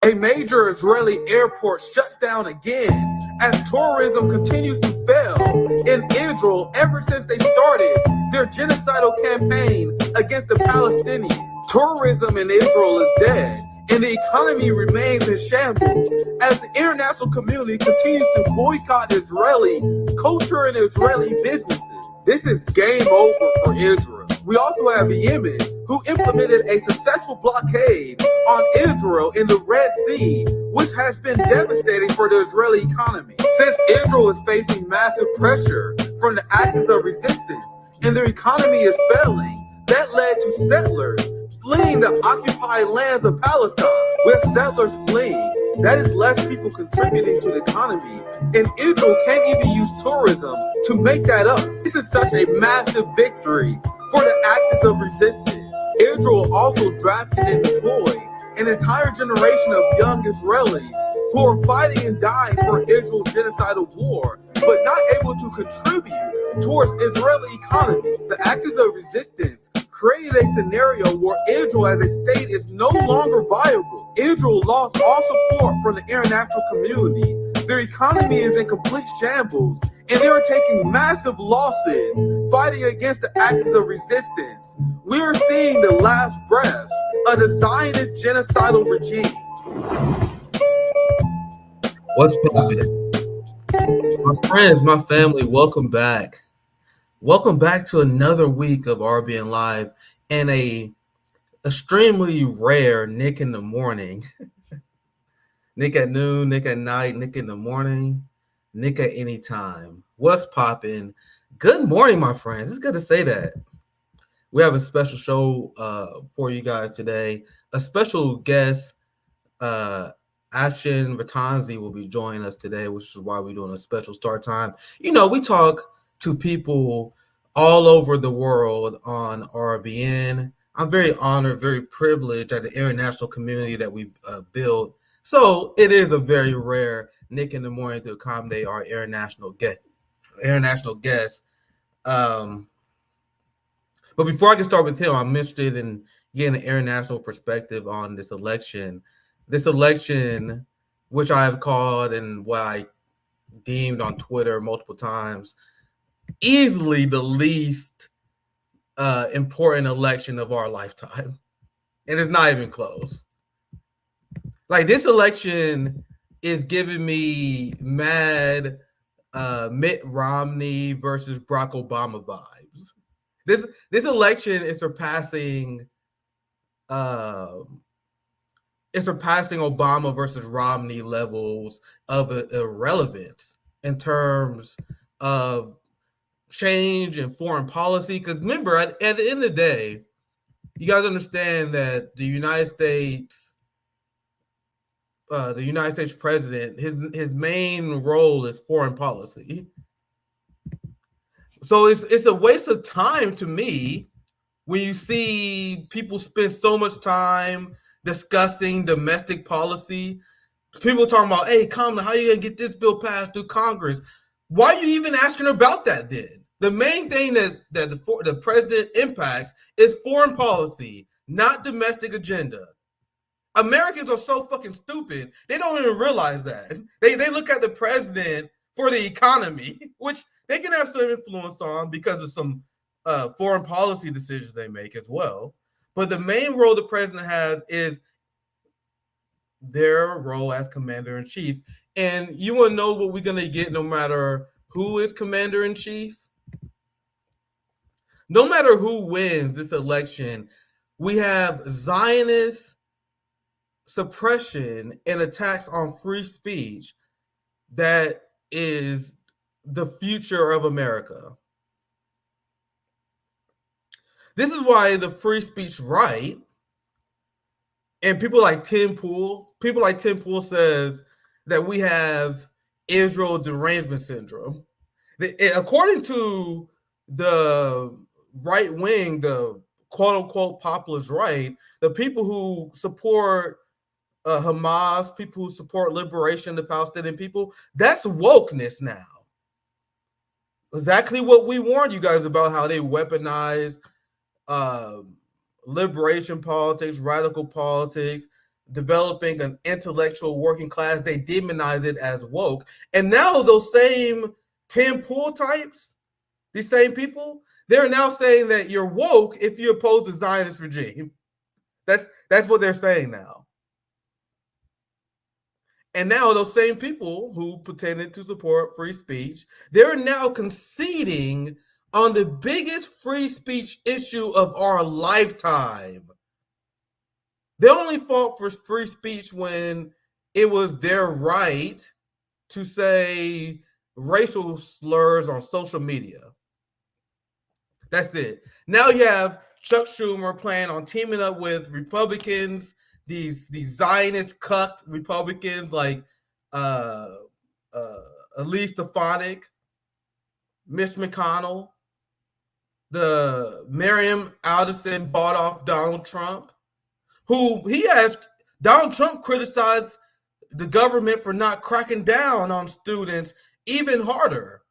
A major Israeli airport shuts down again as tourism continues to fail in Israel ever since they started their genocidal campaign against the Palestinians. Tourism in Israel is dead, and the economy remains in shambles as the international community continues to boycott Israeli culture and Israeli businesses. This is game over for Israel. We also have Yemen, who implemented a successful blockade on Israel in the Red Sea, which has been devastating for the Israeli economy. Since Israel is facing massive pressure from the axis of resistance and their economy is failing, that led to settlers fleeing the occupied lands of Palestine. With settlers fleeing, that is less people contributing to the economy, and Israel can't even use tourism to make that up. This is such a massive victory for the axis of resistance. Israel also drafted and deployed an entire generation of young Israelis who are fighting and dying for Israel's genocidal war, but not able to contribute towards Israeli economy. The axis of resistance created a scenario where Israel as a state is no longer viable. Israel lost all support from the international community. Their economy is in complete shambles, and they are taking massive losses fighting against the axis of resistance. We are seeing the last breaths of the Zionist genocidal regime. What's poppin'? My friends, my family, welcome back. Welcome back to another week of RBN Live and a extremely rare Nick in the morning. Nick at noon, Nick at night, Nick in the morning, Nick at any time. What's poppin'? Good morning, my friends. It's good to say that. We have a special show for you guys today. A special guest, Afshin Rattansi, will be joining us today, which is why we're doing a special start time. You know, we talk to people all over the world on RBN. I'm very honored, very privileged at the international community that we've built. So it is a very rare Nick in the morning to accommodate our international guests. But before I can start with him, I'm interested in getting an international perspective on this election. This election, which I have called and what I deemed on Twitter multiple times, easily the least important election of our lifetime. And it's not even close. Like, this election is giving me mad Mitt Romney versus Barack Obama vibes. This election is surpassing Obama versus Romney levels of irrelevance in terms of change in foreign policy. Because remember, at the end of the day, you guys understand that the United States president, his main role is foreign policy. So it's a waste of time to me when you see people spend so much time discussing domestic policy. People talking about, hey, Kamala, how are you going to get this bill passed through Congress? Why are you even asking about that then? The main thing that the president impacts is foreign policy, not domestic agenda. Americans are so fucking stupid, they don't even realize that. They look at the president for the economy, which they can have some influence on because of some foreign policy decisions they make as well. But the main role the president has is their role as commander-in-chief. And you want to know what we're going to get no matter who is commander-in-chief? No matter who wins this election, we have Zionist suppression and attacks on free speech that is the future of America. This is why the free speech right and people like Tim Pool says that we have Israel derangement syndrome. According to the right wing, the quote unquote populist right, the people who support Hamas, people who support liberation of the Palestinian people, that's wokeness now. Exactly what we warned you guys about, how they weaponize liberation politics, radical politics. developing an intellectual working class, they demonize it as woke. And now those same Tim Pool types, these same people, they're now saying that you're woke if you oppose the Zionist regime. That's what they're saying now. And now those same people who pretended to support free speech, they're now conceding on the biggest free speech issue of our lifetime. They only fought for free speech when it was their right to say racial slurs on social media. That's it. Now you have Chuck Schumer planning on teaming up with Republicans, these Zionist cucked Republicans like Elise Stefanik, Mitch McConnell, the Miriam Alderson bought off Donald Trump, who Donald Trump criticized the government for not cracking down on students even harder.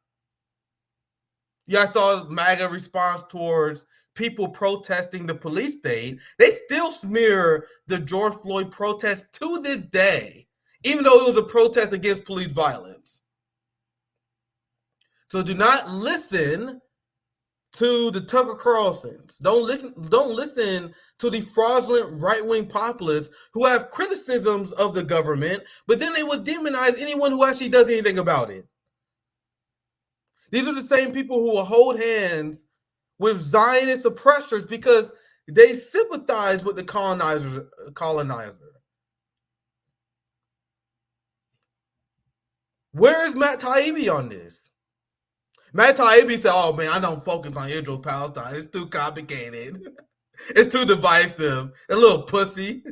Yeah, I saw MAGA response towards people protesting the police state. They still smear the George Floyd protest to this day, even though it was a protest against police violence. So do not listen to the Tucker Carlsons. Don't listen to the fraudulent right-wing populists who have criticisms of the government, but then they would demonize anyone who actually does anything about it. These are the same people who will hold hands with Zionist oppressors because they sympathize with the colonizer. Where is Matt Taibbi on this? Matt Taibbi said, oh man, I don't focus on Israel-Palestine. It's too complicated. It's too divisive. A little pussy.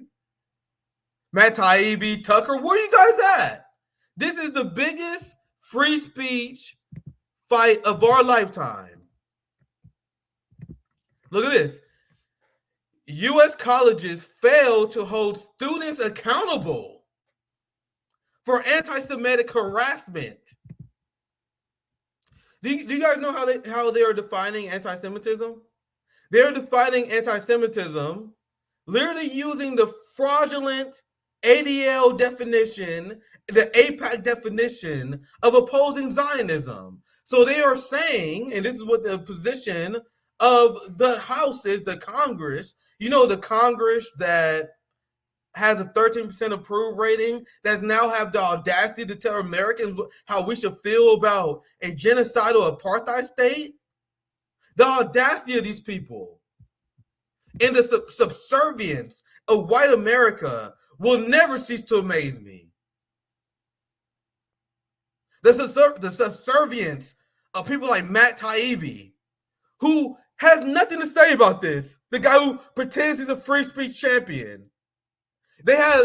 Matt Taibbi, Tucker, where you guys at? This is the biggest free speech fight of our lifetime. Look at this. U.S. colleges fail to hold students accountable for anti-Semitic harassment. Do you guys know how they are defining anti-Semitism? They're defining anti-Semitism literally using the fraudulent ADL definition, the AIPAC definition of opposing Zionism. So they are saying, and this is what the position of the House is, the Congress, the Congress that has a 13% approve rating, that now have the audacity to tell Americans how we should feel about a genocidal apartheid state. The audacity of these people and the subservience of white America will never cease to amaze me. The subservience of people like Matt Taibbi, who has nothing to say about this, the guy who pretends he's a free speech champion. They had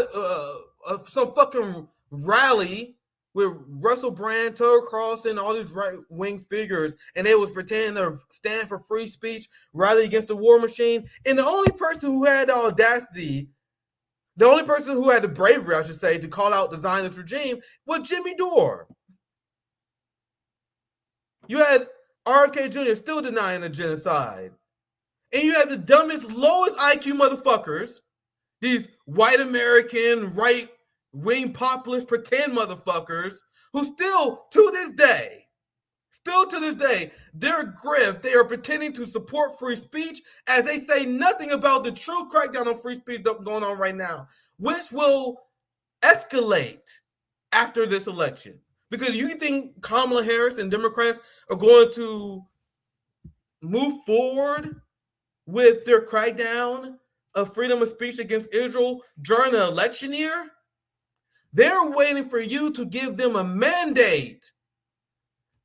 some fucking rally with Russell Brand, Tucker Carlson, all these right-wing figures, and they was pretending to stand for free speech, rally against the war machine. And the only person who had the audacity, the only person who had the bravery, I should say, to call out the Zionist regime was Jimmy Dore. You had RFK Jr. still denying the genocide. And you have the dumbest, lowest IQ motherfuckers, these white American, right-wing populist pretend motherfuckers, who still to this day, their grift, they are pretending to support free speech as they say nothing about the true crackdown on free speech going on right now, which will escalate after this election. Because you think Kamala Harris and Democrats are going to move forward with their crackdown of freedom of speech against Israel during the election year? They're waiting for you to give them a mandate.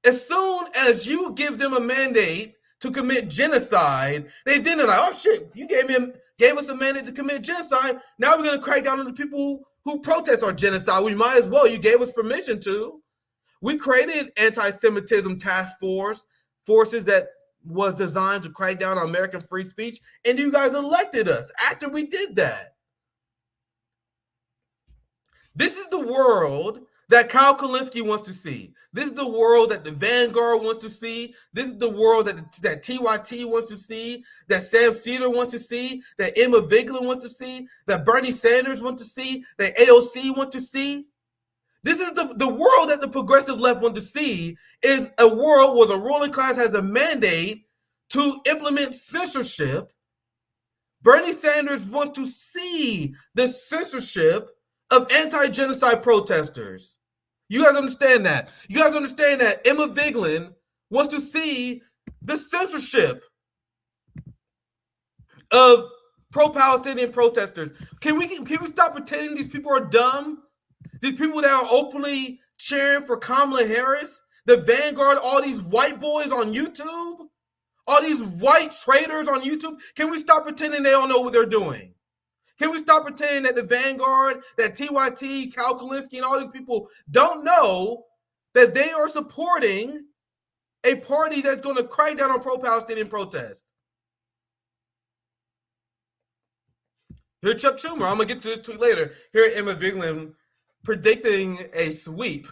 As soon as you give them a mandate to commit genocide, they then are like, oh shit, you gave us a mandate to commit genocide. Now we're going to crack down on the people who protest our genocide. We might as well. You gave us permission to. We created anti-Semitism task forces that was designed to crack down on American free speech, and you guys elected us after we did that. This is the world that Kyle Kalinske wants to see. This is the world that the Vanguard wants to see. This is the world that TYT wants to see, that Sam Cedar wants to see, that Emma Vigeland wants to see, that Bernie Sanders wants to see, that AOC wants to see. This is the world that the progressive left want to see, is a world where the ruling class has a mandate to implement censorship. Bernie Sanders wants to see the censorship of anti-genocide protesters. You guys understand that? You guys understand that Emma Vigeland wants to see the censorship of pro-Palestinian protesters. Can we stop pretending these people are dumb? These people that are openly cheering for Kamala Harris, the Vanguard, all these white boys on YouTube, all these white traitors on YouTube. Can we stop pretending they don't know what they're doing? Can we stop pretending that the Vanguard, that TYT, Kyle Kalinske, and all these people don't know that they are supporting a party that's going to crack down on pro-Palestinian protests? Here, Chuck Schumer, I'm going to get to this tweet later. Here, Emma Vigeland predicting a sweep.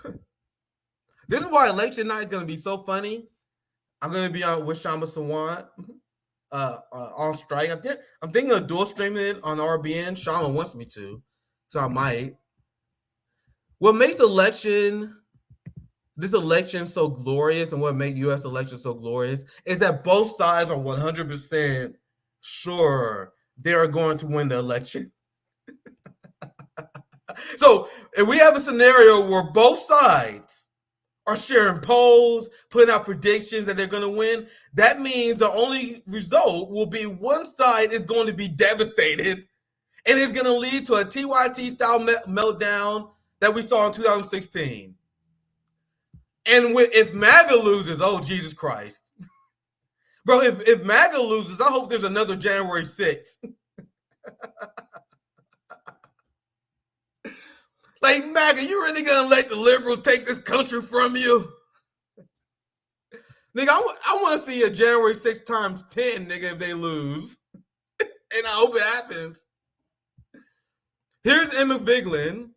This is why election night is going to be so funny. I'm going to be on with Shama Sawant on strike. I'm thinking of dual streaming it on RBN. Shama wants me to, so I might. What makes this election so glorious, and what makes U.S. elections so glorious, is that both sides are 100% sure they are going to win the election. So if we have a scenario where both sides are sharing polls, putting out predictions that they're going to win, that means the only result will be one side is going to be devastated, and it's going to lead to a TYT-style meltdown that we saw in 2016. And if MAGA loses, oh, Jesus Christ. Bro, if MAGA loses, I hope there's another January 6th. Like, MAGA, you really gonna let the liberals take this country from you? Nigga, I want to see a January 6th times 10, nigga, if they lose. And I hope it happens. Here's Emma Vigeland.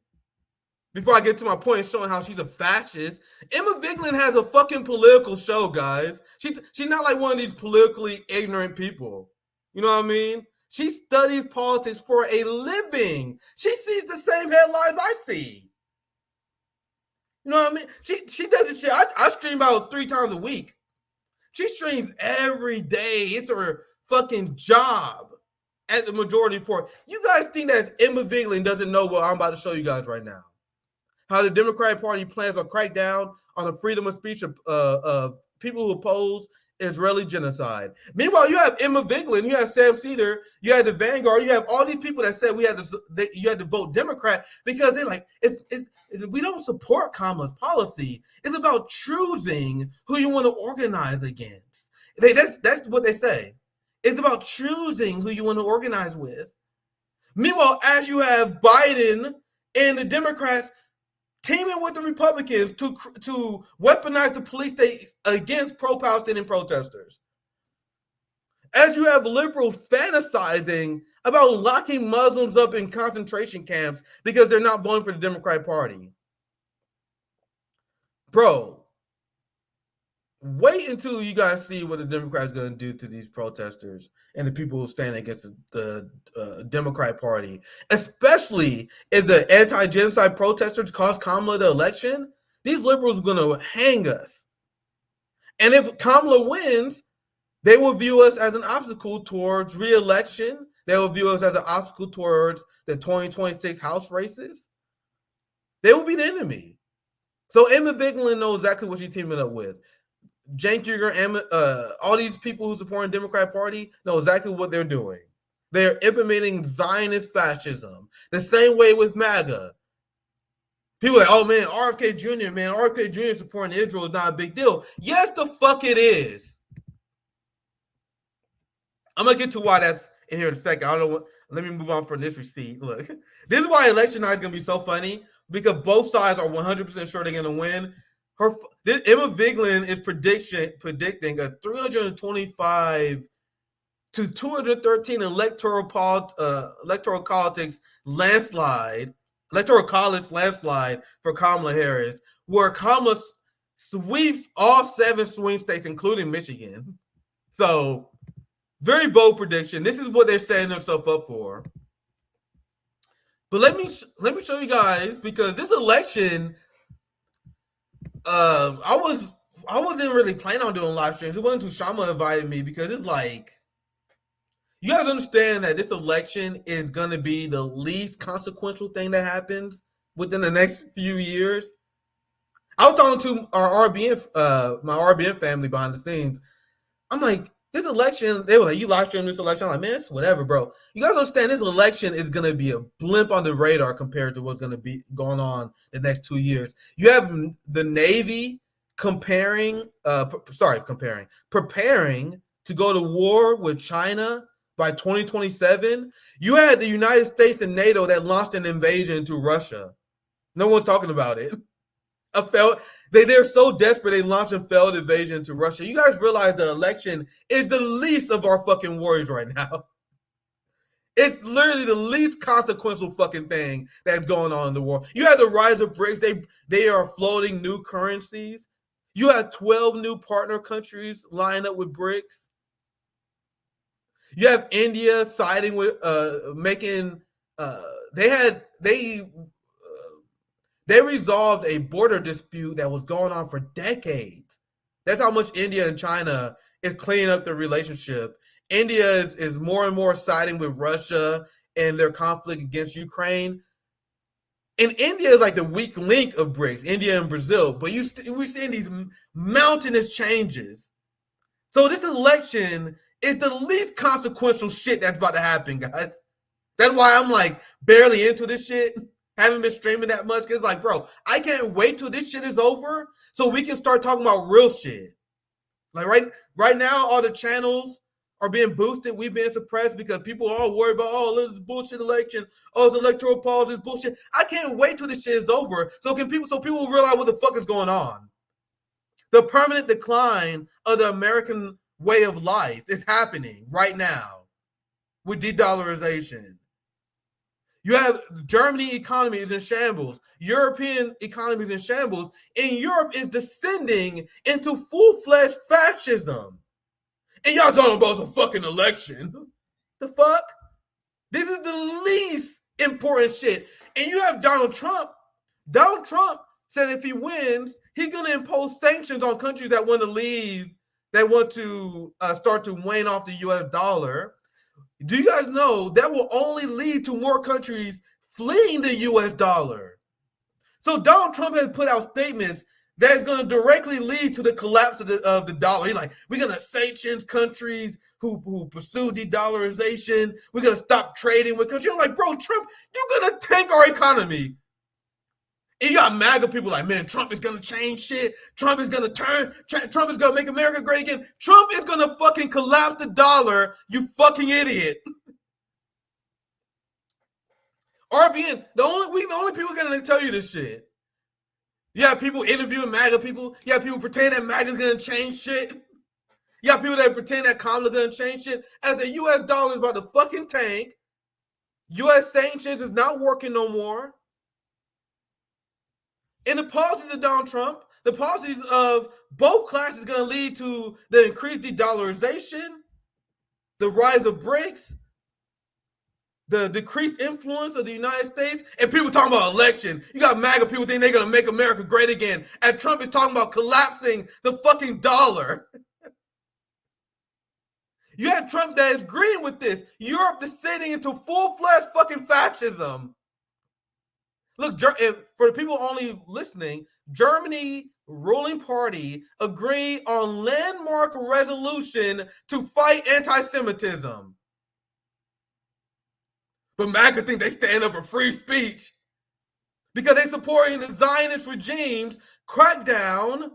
Before I get to my point, showing how she's a fascist. Emma Vigeland has a fucking political show, guys. She's not like one of these politically ignorant people. You know what I mean? She studies politics for a living. She sees the same headlines I see. You know what I mean? She does this shit. I stream about 3 times a week. She streams every day. It's her fucking job at the Majority Report. You guys think that Emma Vigeland doesn't know what I'm about to show you guys right now? How the Democratic Party plans on crack down on the freedom of speech of people who oppose Israeli genocide. Meanwhile, you have Emma Vigeland, you have Sam Cedar, you have the Vanguard, you have all these people that said you had to vote Democrat because they're like, we don't support Kamala's policy. It's about choosing who you want to organize against. That's what they say. It's about choosing who you want to organize with. Meanwhile, as you have Biden and the Democrats teaming with the Republicans to weaponize the police state against pro-Palestinian protesters. As you have liberals fantasizing about locking Muslims up in concentration camps because they're not voting for the Democratic Party. Bro, wait until you guys see what the Democrats are going to do to these protesters and the people who stand against the Democratic Party, especially if the anti-genocide protesters cost Kamala the election. These liberals are going to hang us. And if Kamala wins, they will view us as an obstacle towards re-election. They will view us as an obstacle towards the 2026 House races. They will be the enemy. So Emma Vigeland knows exactly what she's teaming up with. Cenk Uygur, all these people who support the Democratic Party know exactly what they're doing. They're implementing Zionist fascism. The same way with MAGA. People are like, oh man, RFK Jr. supporting Israel is not a big deal. Yes, the fuck it is. I'm going to get to why that's in here in a second. I don't know what. Let me move on from this receipt. Look, this is why election night is going to be so funny, because both sides are 100% sure they're going to win. Emma Vigeland is predicting a 325 to 213 electoral politics landslide electoral college landslide for Kamala Harris, where Kamala sweeps all 7 swing states, including Michigan. So, very bold prediction. This is what they're setting themselves up for. But let me show you guys, because this election, I wasn't really planning on doing live streams. It wasn't until Shama invited me, because it's like, you guys understand that this election is going to be the least consequential thing that happens within the next few years. I was talking to our RBN, my RBN family behind the scenes. I'm like, this election, they were like, you live stream this election? I'm like, man, it's whatever, bro. You guys understand this election is going to be a blimp on the radar compared to what's going to be going on the next 2 years. You have the Navy preparing to go to war with China by 2027. You had the United States and NATO that launched an invasion into Russia. No one's talking about it. They're so desperate they launched a failed invasion into Russia. You guys realize the election is the least of our fucking worries right now. It's literally the least consequential fucking thing that's going on in the world. You have the rise of BRICS. They are floating new currencies. You have 12 new partner countries lined up with BRICS. You have India siding with they resolved a border dispute that was going on for decades. That's how much India and China is cleaning up their relationship. India is more and more siding with Russia and their conflict against Ukraine. And India is like the weak link of BRICS, India and Brazil. But we're seeing these mountainous changes. So this election is the least consequential shit that's about to happen, guys. That's why I'm like barely into this shit. Haven't been streaming that much, because like, bro, I can't wait till this shit is over so we can start talking about real shit. Like right now, all the channels are being boosted. We've been suppressed because people are all worried about, this is bullshit election. It's electoral politics, bullshit. I can't wait till this shit is over so people realize what the fuck is going on. The permanent decline of the American way of life is happening right now with de-dollarization. You have Germany economy is in shambles. European economy is in shambles. And Europe is descending into full-fledged fascism. And y'all talking about some fucking election. The fuck? This is the least important shit. And you have Donald Trump. Donald Trump said if he wins, he's going to impose sanctions on countries that want to leave, that want to start to wane off the U.S. dollar. Do you guys know that will only lead to more countries fleeing the U.S. dollar? So Donald Trump has put out statements that is going to directly lead to the collapse of the dollar. He's like, we're going to sanction countries who pursue de-dollarization. We're going to stop trading with countries. I'm like, bro, Trump, you're going to tank our economy. And you got MAGA people like, man, Trump is going to change shit. Trump is going to Trump is going to make America great again. Trump is going to fucking collapse the dollar, you fucking idiot. RBN, the only people going to tell you this shit. You have people interviewing MAGA people. You have people pretend that MAGA is going to change shit. You have people that pretend that Kamala is going to change shit. As the U.S. dollar is about to fucking tank, U.S. sanctions is not working no more. And the policies of Donald Trump, the policies of both classes are going to lead to the increased de-dollarization, the rise of BRICS, the decreased influence of the United States, and people talking about election. You got MAGA people think they're going to make America great again, and Trump is talking about collapsing the fucking dollar. You have Trump that is agreeing with this. Europe descending into full-fledged fucking fascism. Look, for the people only listening, Germany ruling party agreed on landmark resolution to fight anti-Semitism. But MAGA think they stand up for free speech because they supporting the Zionist regime's crackdown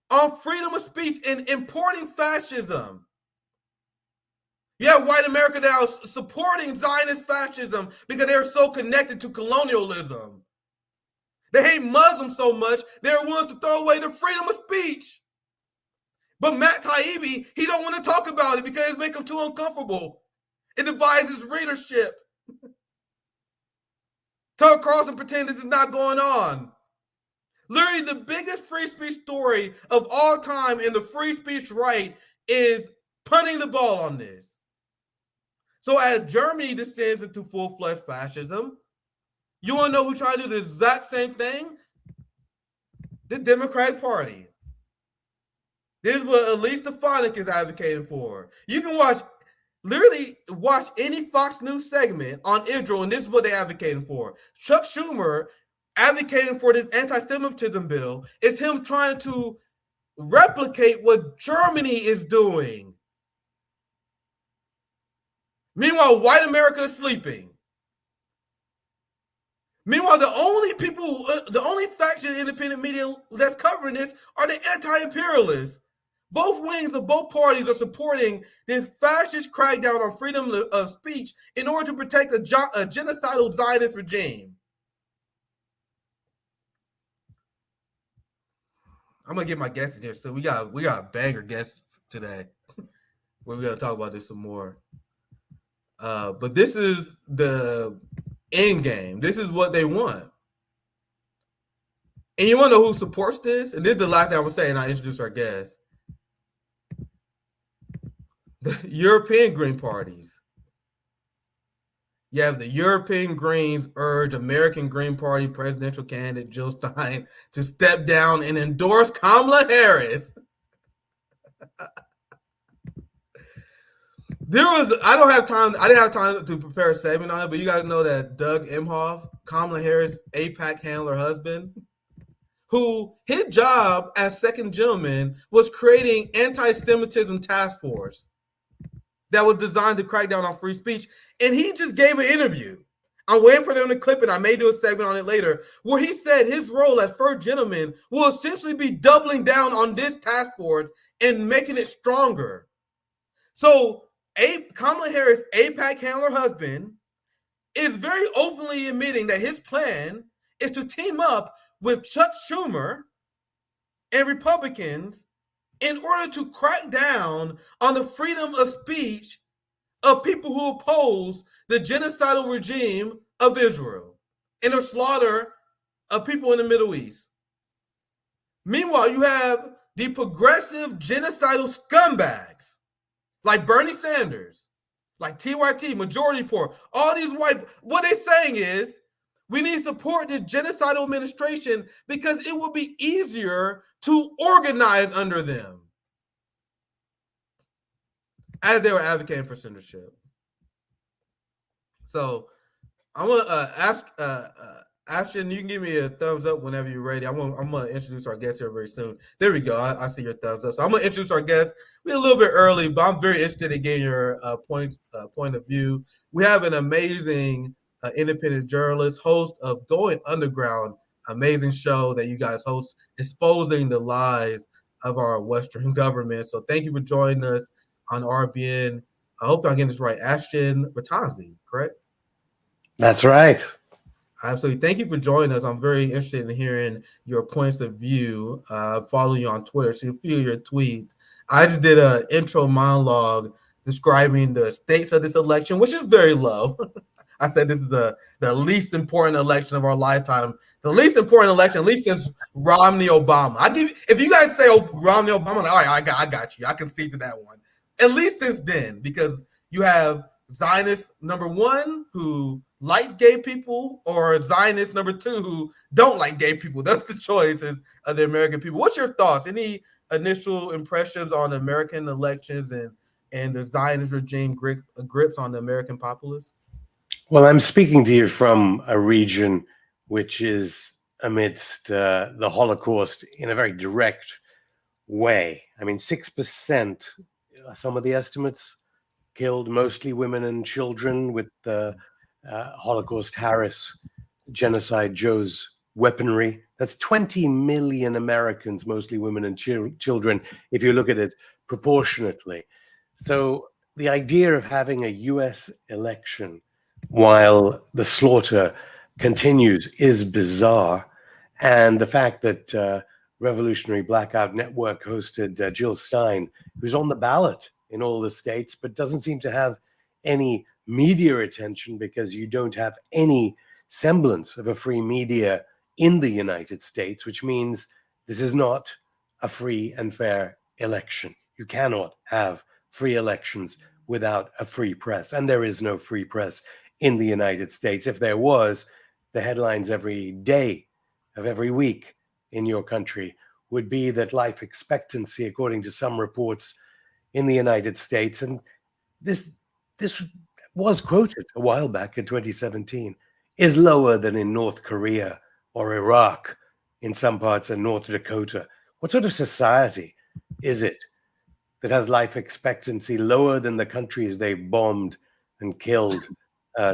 on freedom of speech and importing fascism. You have white America now supporting Zionist fascism because they're so connected to colonialism. They hate Muslims so much, they're willing to throw away their freedom of speech. But Matt Taibbi, he don't want to talk about it because it makes him too uncomfortable. It divides his readership. Tucker Carlson pretend this is not going on. Literally, the biggest free speech story of all time in the free speech right is punting the ball on this. So as Germany descends into full-fledged fascism, you want to know who tried to do the exact same thing? The Democratic Party. This is what Elise Stefanik is advocating for. You can literally watch any Fox News segment on Israel, and this is what they're advocating for. Chuck Schumer advocating for this anti-Semitism bill is him trying to replicate what Germany is doing. Meanwhile, white America is sleeping. Meanwhile, the only faction independent media that's covering this are the anti-imperialists. Both wings of both parties are supporting this fascist crackdown on freedom of speech in order to protect a genocidal Zionist regime. I'm gonna get my guests in here. So we got banger guests today. We're gonna talk about this some more. But this is the end game. This is what they want. And you want to know who supports this? And this is the last thing I was saying. I introduce our guests. The European Green parties. You have the European Greens urge American Green Party presidential candidate Jill Stein to step down and endorse Kamala Harris. I didn't have time to prepare a segment on it, but you guys know that Doug Emhoff, Kamala Harris' AIPAC handler husband, who his job as second gentleman was creating anti-Semitism task force that was designed to crack down on free speech. And he just gave an interview. I'm waiting for them to clip it. I may do a segment on it later, where he said his role as first gentleman will essentially be doubling down on this task force and making it stronger. So Kamala Harris' AIPAC handler husband is very openly admitting that his plan is to team up with Chuck Schumer and Republicans in order to crack down on the freedom of speech of people who oppose the genocidal regime of Israel and the slaughter of people in the Middle East. Meanwhile, you have the progressive genocidal scumbags like Bernie Sanders, like TYT, Majority Report, all these white, what they're saying is, we need to support the genocidal administration because it will be easier to organize under them, as they were advocating for censorship. So I want to ask Afshin, you can give me a thumbs up whenever you're ready. I'm gonna introduce our guest here very soon. There we go. I see your thumbs up. So I'm gonna introduce our guest. We're a little bit early, but I'm very interested in getting your point of view. We have an amazing independent journalist, host of Going Underground, amazing show that you guys host, exposing the lies of our Western government. So thank you for joining us on RBN. I hope I'm getting this right. Afshin Rattansi, correct? That's right. Absolutely. Thank you for joining us. I'm very interested in hearing your points of view. Follow you on Twitter, so you feel your tweets. I just did an intro monologue describing the stakes of this election, which is very low. I said this is the least important election of our lifetime. The least important election, at least since Romney Obama. If you guys say Romney Obama, all right, I got you. I can see to that one. At least since then, because you have Zionist number one who likes gay people, or Zionist number two who don't like gay people. That's the choices of the American people. What's your thoughts? Any initial impressions on American elections and the Zionist regime grips on the American populace? Well, I'm speaking to you from a region which is amidst the Holocaust in a very direct way. I mean, 6%, some of the estimates, killed mostly women and children with the Holocaust Harris genocide Joe's weaponry. That's 20 million Americans, mostly women and children, if you look at it proportionately. So the idea of having a US election while the slaughter continues is bizarre. And the fact that Revolutionary Blackout Network hosted Jill Stein, who's on the ballot in all the states, but doesn't seem to have any media attention because you don't have any semblance of a free media in the United States, which means this is not a free and fair election. You cannot have free elections without a free press, and there is no free press in the United States. If there was, the headlines every day of every week in your country would be that life expectancy, according to some reports in the United States, and this was quoted a while back in 2017, is lower than in North Korea or Iraq, in some parts of North Dakota. What sort of society is it that has life expectancy lower than the countries they bombed and killed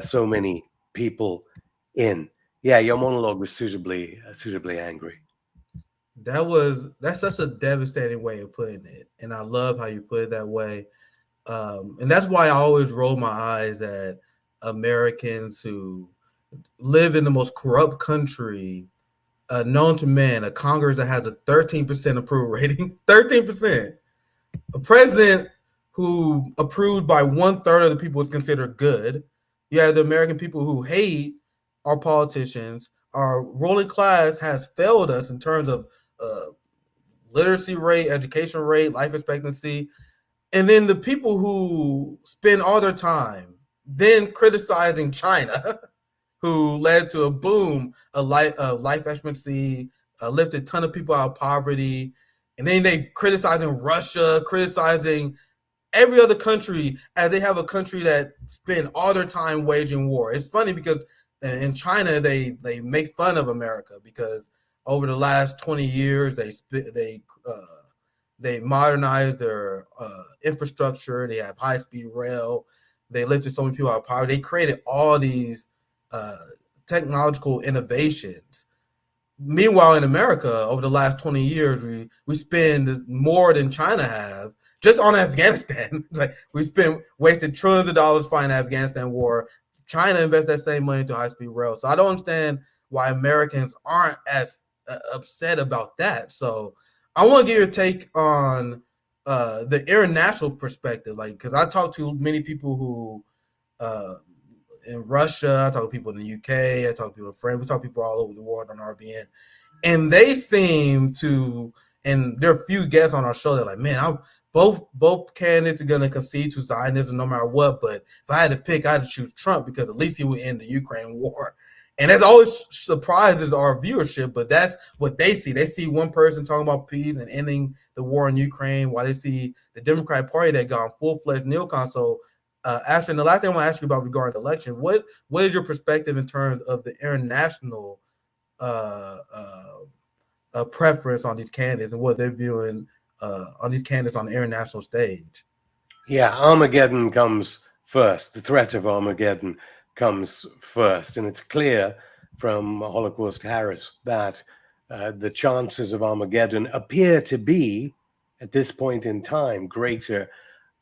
so many people in? Yeah, your monologue was suitably angry. That's such a devastating way of putting it, and I love how you put it that way. And that's why I always roll my eyes at Americans who live in the most corrupt country known to man, a Congress that has a 13% approval rating, 13%. A president who approved by 1/3 of the people is considered good. You have the American people who hate our politicians. Our ruling class has failed us in terms of uh, literacy rate, education rate, life expectancy. And then the people who spend all their time then criticizing China, who led to a boom of life expectancy, lifted a ton of people out of poverty, and then they criticizing Russia, criticizing every other country as they have a country that spend all their time waging war. It's funny because in China they make fun of America because over the last 20 years they modernized their infrastructure. They have high-speed rail. They lifted so many people out of poverty. They created all these uh, technological innovations. Meanwhile, in America, over the last 20 years, we spend more than China have just on Afghanistan. Like we spent wasted trillions of dollars fighting the Afghanistan war. China invests that same money into high-speed rail. So I don't understand why Americans aren't as upset about that. So I want to get your take on the international perspective, like because I talk to many people who in Russia, I talk to people in the UK, I talk to people in France, we talk to people all over the world on RBN, and they seem to, and there are a few guests on our show that are like, man, both candidates are going to concede to Zionism no matter what, but if I had to pick, I had to choose Trump because at least he would end the Ukraine war. And that always surprises our viewership, but that's what they see. They see one person talking about peace and ending the war in Ukraine, while they see the Democratic Party that gone full-fledged neocon. So, Afshin, the last thing I want to ask you about regarding the election, what is your perspective in terms of the international preference on these candidates and what they're viewing on these candidates on the international stage? Yeah, Armageddon comes first. The threat of Armageddon comes first. And it's clear from Holocaust Harris that the chances of Armageddon appear to be, at this point in time, greater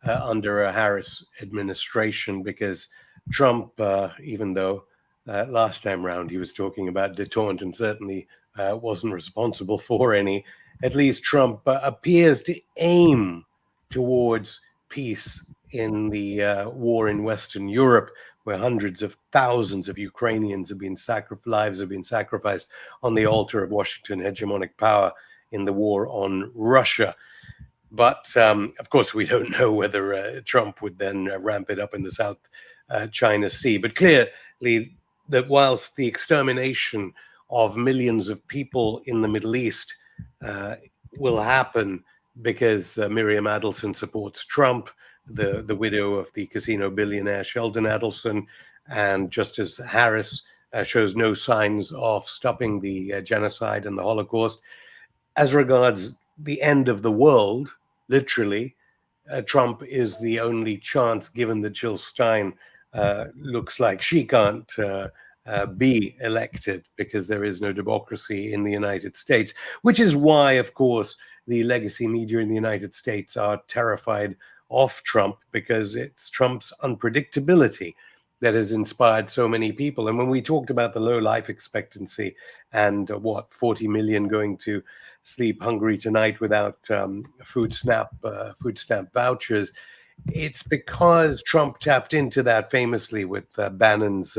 under a Harris administration, because Trump, even though last time round he was talking about détente and certainly wasn't responsible for any, at least Trump appears to aim towards peace in the war in Western Europe, where hundreds of thousands of Ukrainians have been lives have been sacrificed on the altar of Washington hegemonic power in the war on Russia. But of course, we don't know whether Trump would then ramp it up in the South China Sea. But clearly, that whilst the extermination of millions of people in the Middle East will happen because Miriam Adelson supports Trump, the widow of the casino billionaire Sheldon Adelson, and just as Harris shows no signs of stopping the genocide and the Holocaust, as regards the end of the world, literally, Trump is the only chance, given that Jill Stein looks like she can't be elected because there is no democracy in the United States, which is why, of course, the legacy media in the United States are terrified of Trump, because it's Trump's unpredictability that has inspired so many people. And when we talked about the low life expectancy and 40 million going to sleep hungry tonight without food stamp vouchers, it's because Trump tapped into that famously with Bannon's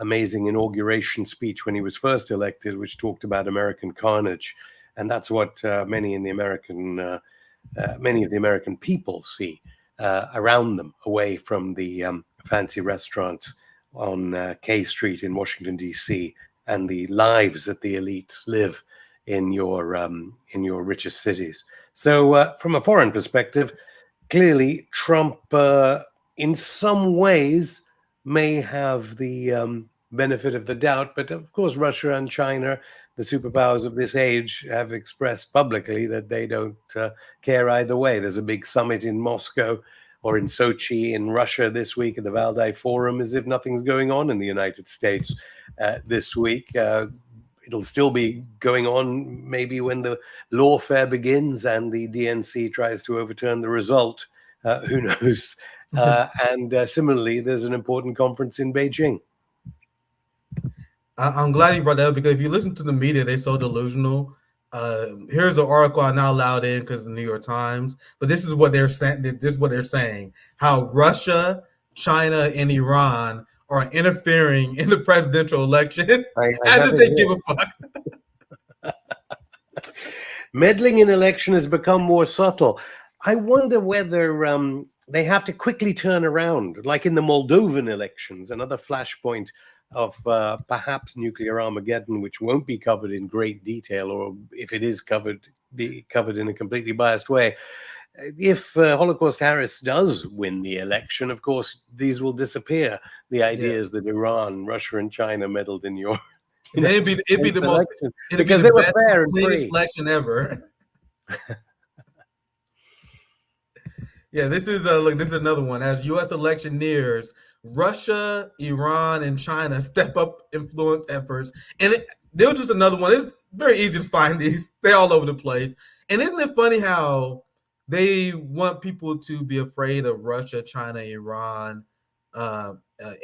amazing inauguration speech when he was first elected, which talked about American carnage. And that's what many of the American people see around them, away from the fancy restaurants on K Street in Washington, D.C., and the lives that the elites live in your richest cities. So from a foreign perspective, clearly Trump in some ways may have the benefit of the doubt, but of course Russia and China, the superpowers of this age, have expressed publicly that they don't care either way. There's a big summit in Moscow or in Sochi in Russia this week at the Valdai Forum, as if nothing's going on in the United States this week. It'll still be going on maybe when the lawfare begins and the DNC tries to overturn the result. Who knows? And similarly, there's an important conference in Beijing. I'm glad you brought that up, because if you listen to the media, they're so delusional. Here's an article I'm not allowed in because of the New York Times, but this is what they're saying. This is what they're saying: how Russia, China, and Iran are interfering in the presidential election, as if they give a fuck. Meddling in election has become more subtle. I wonder whether they have to quickly turn around, like in the Moldovan elections, another flashpoint of perhaps nuclear Armageddon, which won't be covered in great detail, or if it is covered, be covered in a completely biased way. If Holocaust Harris does win the election, of course, these will disappear. The ideas that Iran, Russia, and China meddled in your it'd be the most, because they were fair and free election ever. Yeah, this is another one. As U.S. election nears, Russia, Iran, and China step up influence efforts, and there was just another one. It's very easy to find these; they're all over the place. And isn't it funny how they want people to be afraid of Russia, China, Iran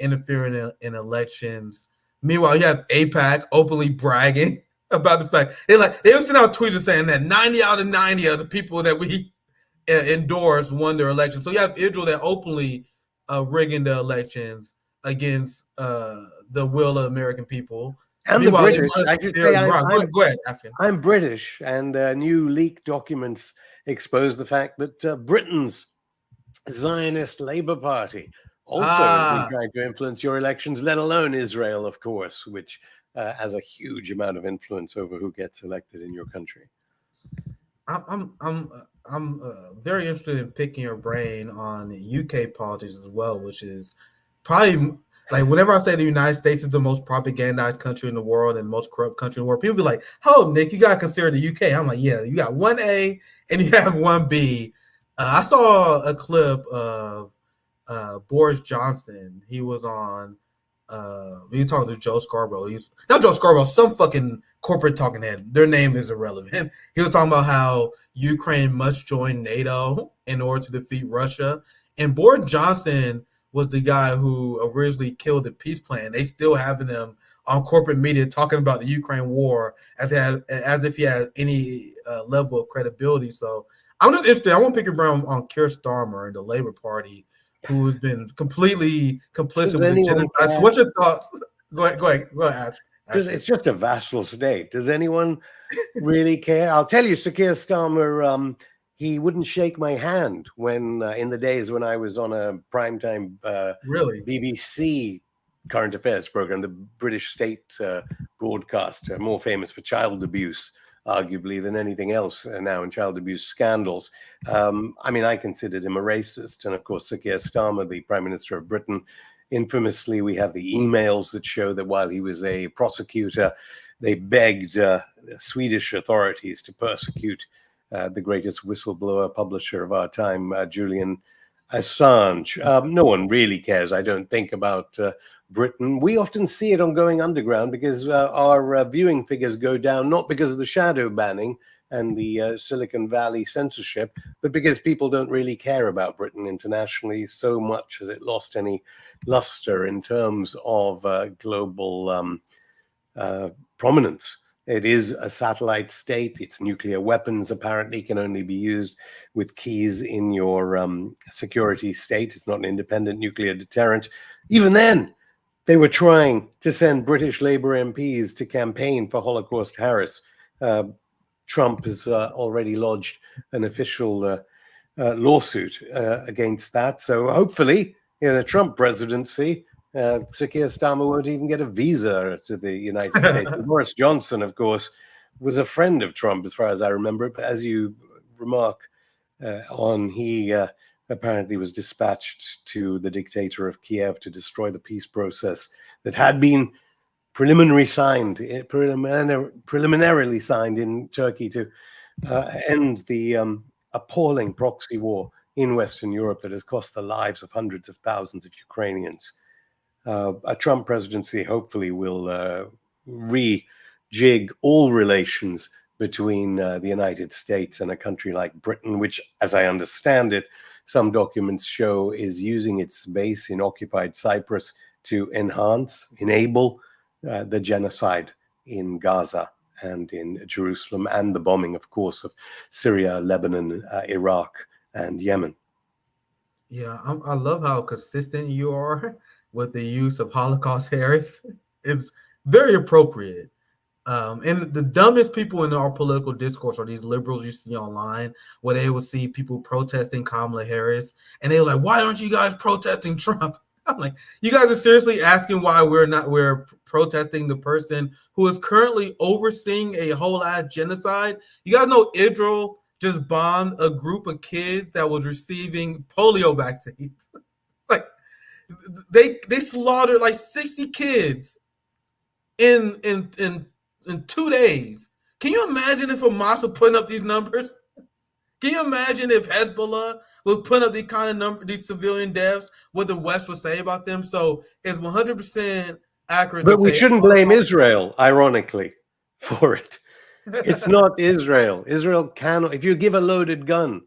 interfering in elections? Meanwhile, you have AIPAC openly bragging about the fact they were sending out tweets saying that 90 out of 90 of the people that we endorse won their election. So you have Israel that openly rigging the elections against the will of American people. And meanwhile, the British. I should say go ahead, Afshin. I'm British, and new leaked documents expose the fact that Britain's Zionist Labour Party also has been trying to influence your elections, let alone Israel, of course, which has a huge amount of influence over who gets elected in your country. I'm very interested in picking your brain on UK politics as well, which is probably like whenever I say the United States is the most propagandized country in the world and most corrupt country in the world, people be like, "Oh, Nick, you gotta consider the UK." I'm like, "Yeah, you got 1A and you have 1B." I saw a clip of Boris Johnson. He was on. He was talking to Joe Scarborough. He's not Joe Scarborough, some fucking corporate talking head. Their name is irrelevant. He was talking about how Ukraine must join NATO in order to defeat Russia. And Boris Johnson was the guy who originally killed the peace plan. They still having him on corporate media talking about the Ukraine war as if he has any level of credibility. So I'm just interested. I want to pick your brain on Keir Starmer and the Labour Party, who has been completely complicit with the genocide. So what's your thoughts? Go ahead, Because it's just a vassal state. Does anyone really care? I'll tell you, Sir Keir Starmer, he wouldn't shake my hand when, in the days when I was on a primetime BBC current affairs program, the British state broadcaster, more famous for child abuse, arguably, than anything else now in child abuse scandals. I mean, I considered him a racist. And of course, Sir Keir Starmer, the Prime Minister of Britain, infamously, we have the emails that show that while he was a prosecutor, they begged Swedish authorities to persecute the greatest whistleblower publisher of our time, Julian Assange. No one really cares, I don't think, about Britain. We often see it on Going Underground because our viewing figures go down, not because of the shadow banning and the Silicon Valley censorship, but because people don't really care about Britain internationally so much as it lost any luster in terms of global prominence. It is a satellite state. Its nuclear weapons apparently can only be used with keys in your security state. It's not an independent nuclear deterrent. Even then, they were trying to send British Labour MPs to campaign for Holocaust Harris. Trump has already lodged an official lawsuit against that. So hopefully, in a Trump presidency, Sir Keir Starmer won't even get a visa to the United States. And Boris Johnson, of course, was a friend of Trump, as far as I remember. But as you remark on, he apparently was dispatched to the dictator of Kiev to destroy the peace process that had been preliminarily signed in Turkey to end the appalling proxy war in Western Europe that has cost the lives of hundreds of thousands of Ukrainians. A Trump presidency hopefully will rejig all relations between the United States and a country like Britain, which, as I understand it, some documents show is using its base in occupied Cyprus to enable the genocide in Gaza and in Jerusalem, and the bombing, of course, of Syria, Lebanon, Iraq, and Yemen. Yeah, I love how consistent you are with the use of Holocaust Harris. It's very appropriate. And the dumbest people in our political discourse are these liberals you see online, where they will see people protesting Kamala Harris, and they're like, "Why aren't you guys protesting Trump?" I'm like, "You guys are seriously asking why we're protesting the person who is currently overseeing a whole ass genocide? You guys know Israel just bombed a group of kids that was receiving polio vaccines. Like they slaughtered like 60 kids in 2 days. Can you imagine if Hamas was putting up these numbers? Can you imagine if Hezbollah was putting up these kind of numbers, these civilian deaths, what the West would say about them? So it's 100% accurate. But we shouldn't blame Israel, ironically, for it. It's not Israel. Israel cannot. If you give a loaded gun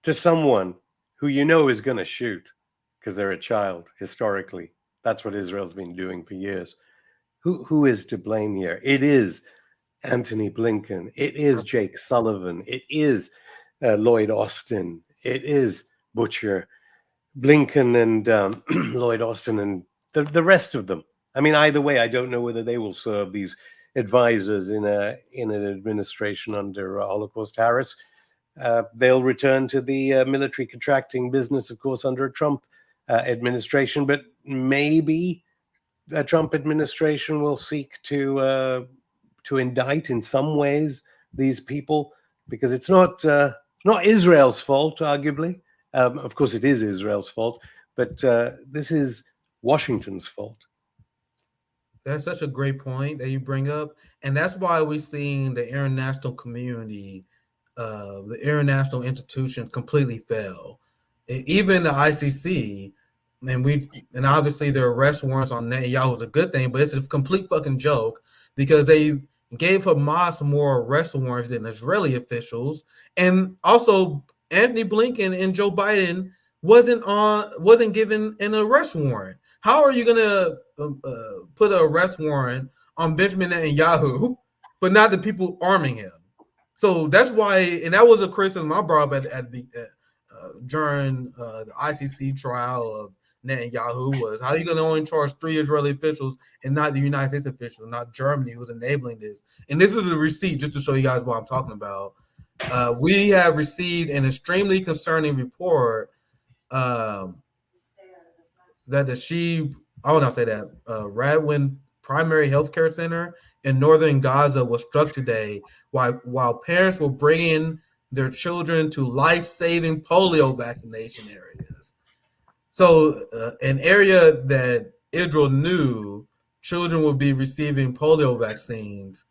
to someone who you know is going to shoot because they're a child, historically, that's what Israel's been doing for years. Who is to blame here? It is Antony Blinken. It is Jake Sullivan. It is Lloyd Austin. It is Butcher, Blinken, and Lloyd Austin, and the rest of them. I mean, either way, I don't know whether they will serve these advisors in an administration under Holocaust Harris. They'll return to the military contracting business, of course, under a Trump administration, but maybe a Trump administration will seek to indict in some ways these people, because it's not Israel's fault, arguably. Of course, it is Israel's fault, but this is Washington's fault. That's such a great point that you bring up, and that's why we're seeing the international community, the international institutions completely fail. Even the ICC, and obviously the arrest warrants on Netanyahu is a good thing, but it's a complete fucking joke because they gave Hamas more arrest warrants than Israeli officials, and also Anthony Blinken and Joe Biden wasn't given an arrest warrant. How are you gonna put an arrest warrant on Benjamin Netanyahu, but not the people arming him? So that's why, and that was a criticism I brought up during the ICC trial of Netanyahu, was how are you going to only charge 3 Israeli officials and not the United States officials, not Germany, who's enabling this? And this is a receipt just to show you guys what I'm talking about. We have received an extremely concerning report that Radwin Primary Healthcare Center in northern Gaza was struck today while parents were bringing their children to life-saving polio vaccination areas. So an area that Israel knew children would be receiving polio vaccines,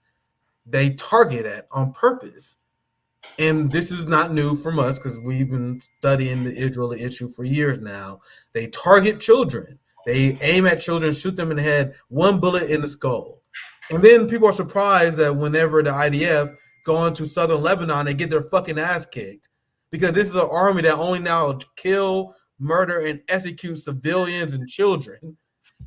they target at on purpose. And this is not new from us because we've been studying the Israeli issue for years now. They target children. They aim at children, shoot them in the head, 1 bullet in the skull. And then people are surprised that whenever the IDF go into southern Lebanon, they get their fucking ass kicked, because this is an army that only now kill, murder, and execute civilians and children.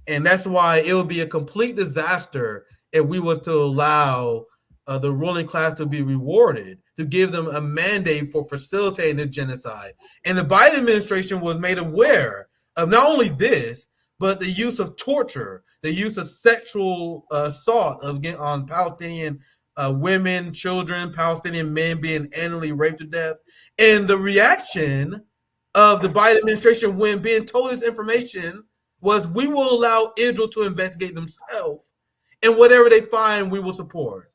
And that's why it would be a complete disaster if we was to allow the ruling class to be rewarded, to give them a mandate for facilitating the genocide. And the Biden administration was made aware of not only this, but the use of torture, the use of sexual assault on Palestinian women, children, Palestinian men being annually raped to death, and the reaction of the Biden administration when being told this information was, we will allow Israel to investigate themselves, and whatever they find, we will support.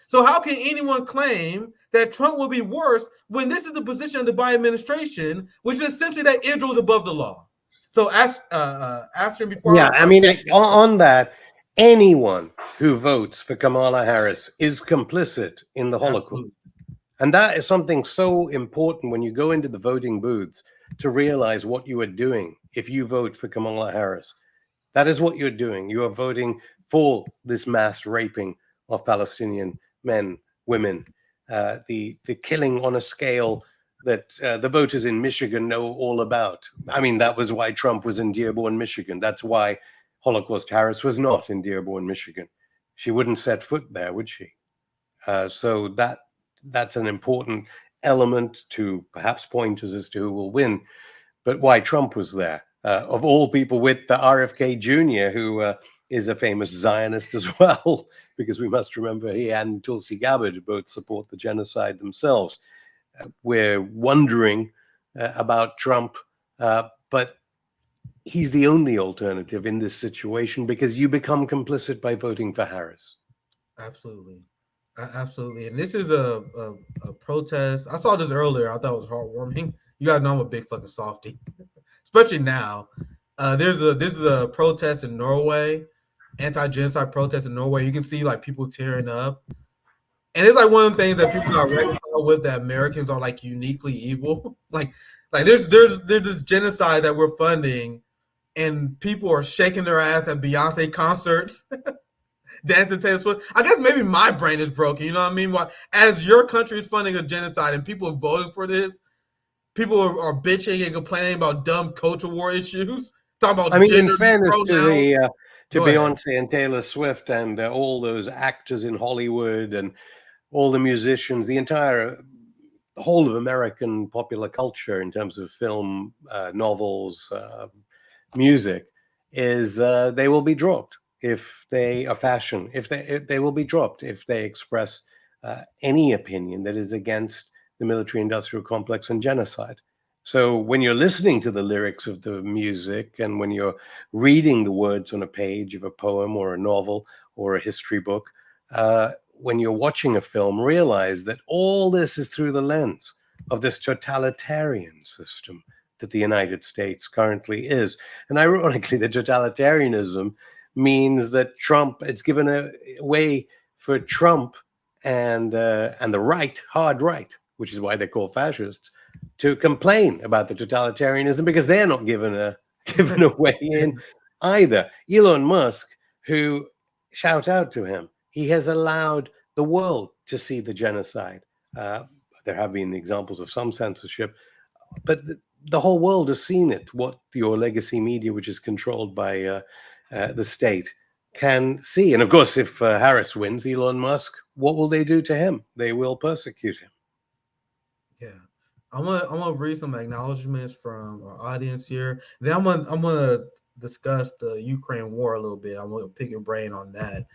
So how can anyone claim that Trump will be worse when this is the position of the Biden administration, which is essentially that Israel is above the law? So Afshin, before Yeah, I mean, on that, anyone who votes for Kamala Harris is complicit in the Holocaust. Absolutely. And that is something so important when you go into the voting booths to realize what you are doing if you vote for Kamala Harris. That is what you're doing. You are voting for this mass raping of Palestinian men, women, the killing on a scale that the voters in Michigan know all about. I mean, that was why Trump was in Dearborn, Michigan. That's why Holocaust Harris was not in Dearborn, Michigan. She wouldn't set foot there, would she? So that's an important element to perhaps point us as to who will win. But why Trump was there, of all people, with the RFK Jr., who is a famous Zionist as well, because we must remember he and Tulsi Gabbard both support the genocide themselves. We're wondering about Trump, but he's the only alternative in this situation, because you become complicit by voting for Harris. Absolutely. Absolutely. And this is a protest. I saw this earlier. I thought it was heartwarming. You gotta know I'm a big fucking softie, especially now. This is a protest in Norway, anti-genocide protest in Norway. You can see like people tearing up, and it's like one of the things that people got reconciled with, that Americans are like uniquely evil. like there's this genocide that we're funding, and people are shaking their ass at Beyonce concerts. Dancing Taylor Swift. I guess maybe my brain is broken. You know what I mean? As your country is funding a genocide and people are voting for this, people are bitching and complaining about dumb culture war issues. Talking about, I mean, gender in fairness pronouns. to Go ahead. Beyonce and Taylor Swift and all those actors in Hollywood and all the musicians, the whole of American popular culture in terms of film, novels, music, is they will be dropped if they are fashion. If they will be dropped if they express any opinion that is against the military-industrial complex and genocide. So when you're listening to the lyrics of the music and when you're reading the words on a page of a poem or a novel or a history book, when you're watching a film, realize that all this is through the lens of this totalitarian system that the United States currently is. And ironically, the totalitarianism means that it's given a way for Trump and the right, hard right, which is why they're called fascists, to complain about the totalitarianism, because they're not given a way in either. Elon Musk, who, shout out to him, he has allowed the world to see the genocide. There have been examples of some censorship, but the whole world has seen it. What your legacy media, which is controlled by the state, can see. And of course, if Harris wins, Elon Musk, what will they do to him? They will persecute him. Yeah. I'm gonna read some acknowledgments from our audience here. Then I'm gonna discuss the Ukraine war a little bit. I'm gonna pick your brain on that.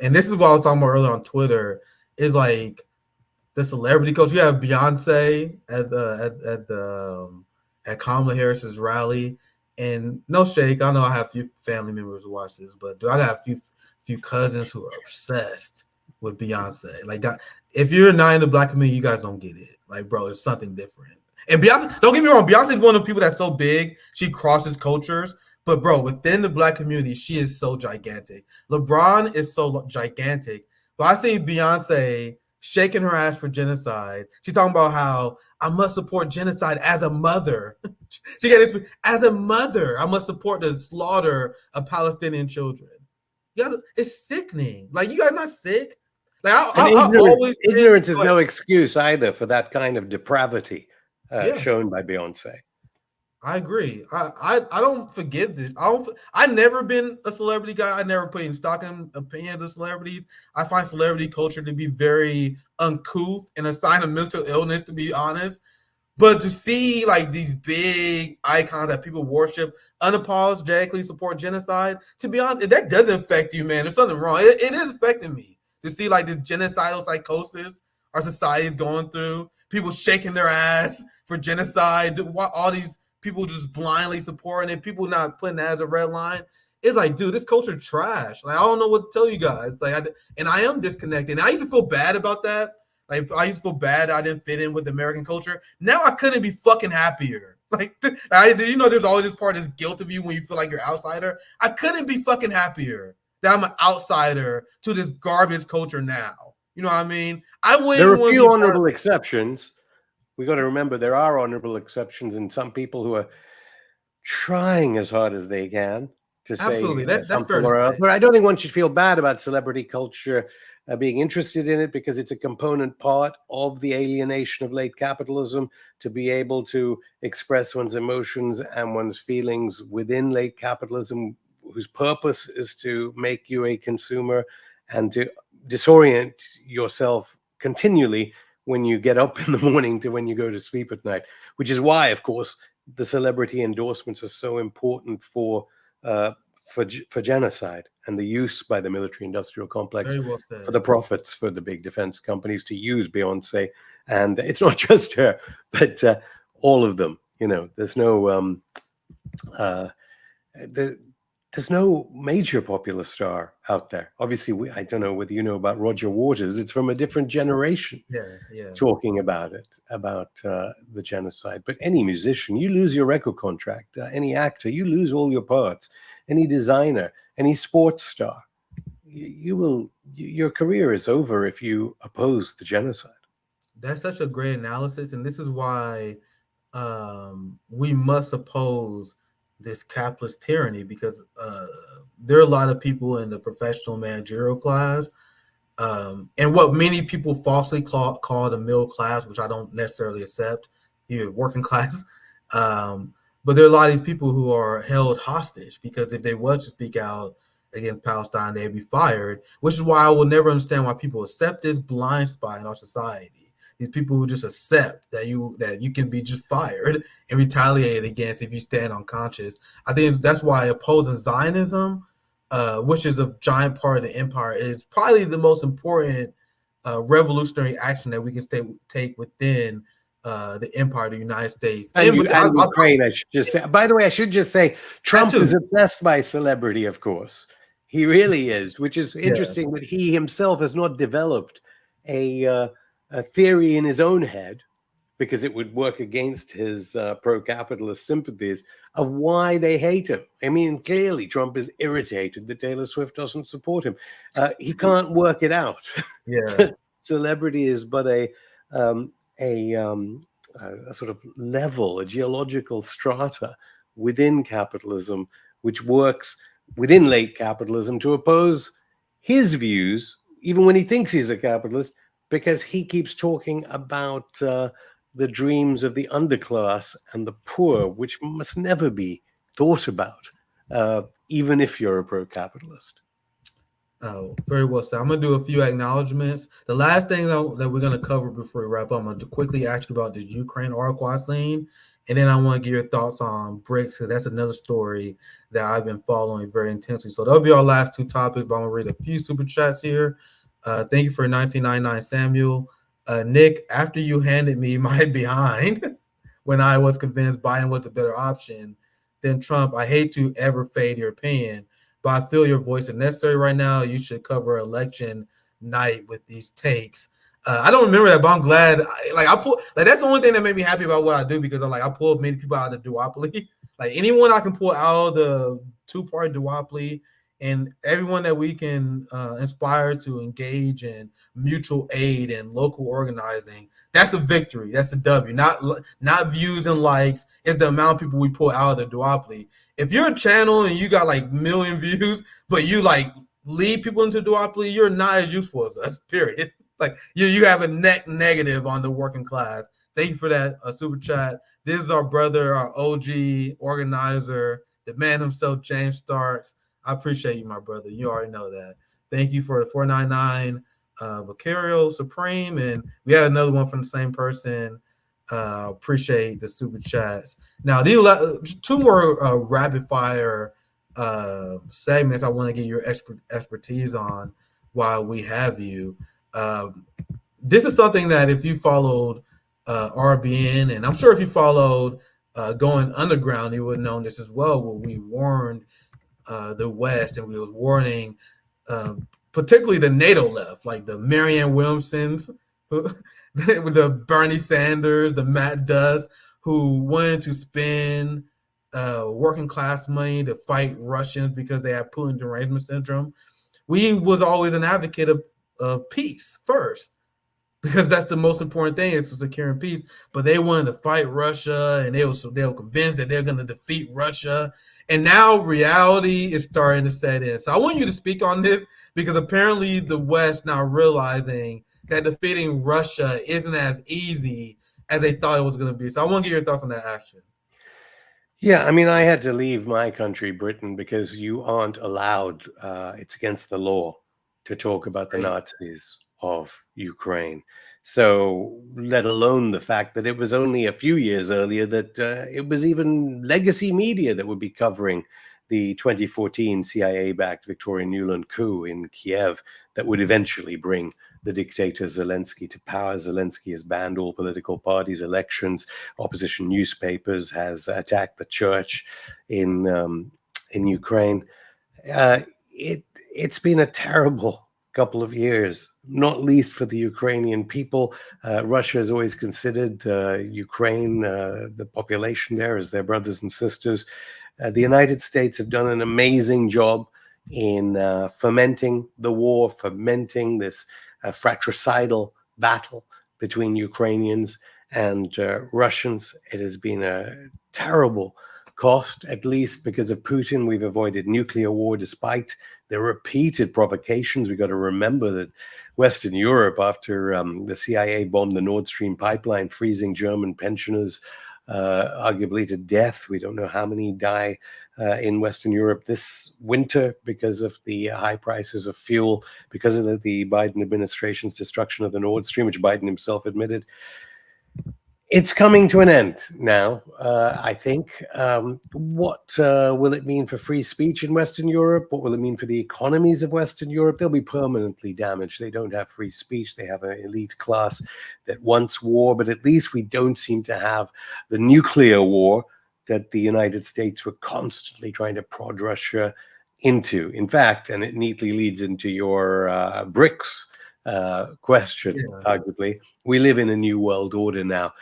And this is what I was talking about earlier on Twitter, is like the celebrity coach. You have Beyonce at Kamala Harris's rally, and no shake, I know I have a few family members who watch this, but I got a few cousins who are obsessed with Beyonce. Like, if you're not in the Black community, you guys don't get it. Like, bro, it's something different. And Beyonce, don't get me wrong, Beyonce is one of the people that's so big, she crosses cultures. But bro, within the Black community, she is so gigantic. LeBron is so gigantic. But I see Beyonce shaking her ass for genocide. She's talking about how I must support genocide as a mother. She got this, as a mother, I must support the slaughter of Palestinian children. It's sickening. Like, you guys not sick? Like, ignorance is no excuse either for that kind of depravity shown by Beyonce. I agree. I don't forgive this. I've never been a celebrity guy. I never put in stock in opinions of celebrities. I find celebrity culture to be very uncouth and a sign of mental illness, to be honest. But to see like these big icons that people worship unapologetically support genocide, to be honest, that doesn't affect you, man. There's something wrong. It is affecting me to see like the genocidal psychosis our society is going through. People shaking their ass for genocide. All these people just blindly supporting it. People not putting that as a red line. It's like, dude, this culture trash. Like, I don't know what to tell you guys. Like, I am disconnected. And I used to feel bad about that. Like, I used to feel bad I didn't fit in with American culture. Now I couldn't be fucking happier. Like, there's always this part of this guilt of you when you feel like you're an outsider. I couldn't be fucking happier that I'm an outsider to this garbage culture now. You know what I mean? I wouldn't. There are a few honorable exceptions. We got to remember there are honorable exceptions, and some people who are trying as hard as they can to Absolutely. say That's something fair to or say. other. But I don't think one should feel bad about celebrity culture being interested in it, because it's a component part of the alienation of late capitalism, to be able to express one's emotions and one's feelings within late capitalism, whose purpose is to make you a consumer and to disorient yourself continually when you get up in the morning to when you go to sleep at night, which is why, of course, the celebrity endorsements are so important for genocide and the use by the military-industrial complex for the profits for the big defense companies to use Beyonce. And it's not just her, but all of them. You know, there's no there's no major popular star out there. Obviously, I don't know whether you know about Roger Waters. It's from a different generation. Yeah. Talking about it, about the genocide. But any musician, you lose your record contract. Any actor, you lose all your parts. Any designer, any sports star, your career is over if you oppose the genocide. That's such a great analysis, and this is why we must oppose this capitalist tyranny, because there are a lot of people in the professional managerial class, and what many people falsely call the middle class, which I don't necessarily accept, working class. But there are a lot of these people who are held hostage, because if they was to speak out against Palestine, they'd be fired, which is why I will never understand why people accept this blind spot in our society. These people who just accept that you can be just fired and retaliated against if you stand unconscious. I think that's why opposing Zionism, which is a giant part of the empire, is probably the most important revolutionary action that we can take within the empire of the United States. And Ukraine, I should just say. By the way, I should just say, Trump is obsessed by celebrity, of course. He really is, which is interesting that he himself has not developed a theory in his own head, because it would work against his pro-capitalist sympathies, of why they hate him. I mean, clearly Trump is irritated that Taylor Swift doesn't support him. He can't work it out. Yeah. Celebrity is but a sort of level, a geological strata within capitalism, which works within late capitalism to oppose his views, even when he thinks he's a capitalist, because he keeps talking about the dreams of the underclass and the poor, which must never be thought about, even if you're a pro-capitalist. Oh, very well said. I'm going to do a few acknowledgments. The last thing that we're going to cover before we wrap up, I'm going to quickly ask you about the Ukraine article I seen, and then I want to get your thoughts on BRICS, because that's another story that I've been following very intensely. So that'll be our last two topics, but I'm going to read a few super chats here. Thank you for 1999, Samuel. Nick, after you handed me my behind when I was convinced Biden was the better option than Trump, I hate to ever fade your opinion, but I feel your voice is necessary right now. You should cover election night with these takes. I don't remember that, but I'm glad. That's the only thing that made me happy about what I do, because I pulled many people out of the duopoly. Like, anyone I can pull out of the two-party duopoly, and everyone that we can inspire to engage in mutual aid and local organizing, that's a victory. That's a W. Not views and likes. It's the amount of people we pull out of the duopoly. If you're a channel and you got like million views, but you like lead people into duopoly, you're not as useful as us, period. Like, you have a net negative on the working class. Thank you for that super chat. This is our brother, our OG organizer, the man himself, James Starks. I appreciate you, my brother. You already know that. Thank you for the 499 Vicario Supreme. And we had another one from the same person. Appreciate the super chats. Now, these two more rapid fire segments I want to get your expertise on while we have you. This is something that if you followed RBN, and I'm sure if you followed Going Underground, you would have known this as well, where we warned the West and we was warning particularly the NATO left, like the Marianne Williamsons, the Bernie Sanders, the Matt Duss, who wanted to spend working class money to fight Russians because they have Putin derangement syndrome. We was always an advocate of peace first, because that's the most important thing is securing peace. But they wanted to fight Russia, and they were convinced that they're going to defeat Russia. And now reality is starting to set in. So I want you to speak on this, because apparently the West now realizing that defeating Russia isn't as easy as they thought it was going to be. So I want to get your thoughts on that, Afshin. Yeah, I mean, I had to leave my country, Britain, because you aren't allowed, it's against the law to talk about the Nazis of Ukraine. So, let alone the fact that it was only a few years earlier that it was even legacy media that would be covering the 2014 CIA-backed Victoria Nuland coup in Kiev that would eventually bring the dictator Zelensky to power. Zelensky has banned all political parties, elections, opposition newspapers, has attacked the church in Ukraine. It's been a terrible couple of years, not least for the Ukrainian people. Russia has always considered Ukraine, the population there, as their brothers and sisters. The United States have done an amazing job in fomenting the war, fomenting this fratricidal battle between Ukrainians and Russians. It has been a terrible cost, at least because of Putin. We've avoided nuclear war despite the repeated provocations. We've got to remember that Western Europe, after the CIA bombed the Nord Stream pipeline, freezing German pensioners arguably to death. We don't know how many die in Western Europe this winter because of the high prices of fuel, because of the Biden administration's destruction of the Nord Stream, which Biden himself admitted. It's coming to an end now, I think. What will it mean for free speech in Western Europe? What will it mean for the economies of Western Europe? They'll be permanently damaged. They don't have free speech. They have an elite class that wants war, but at least we don't seem to have the nuclear war that the United States were constantly trying to prod Russia into. In fact, and it neatly leads into your BRICS question, arguably. We live in a new world order now.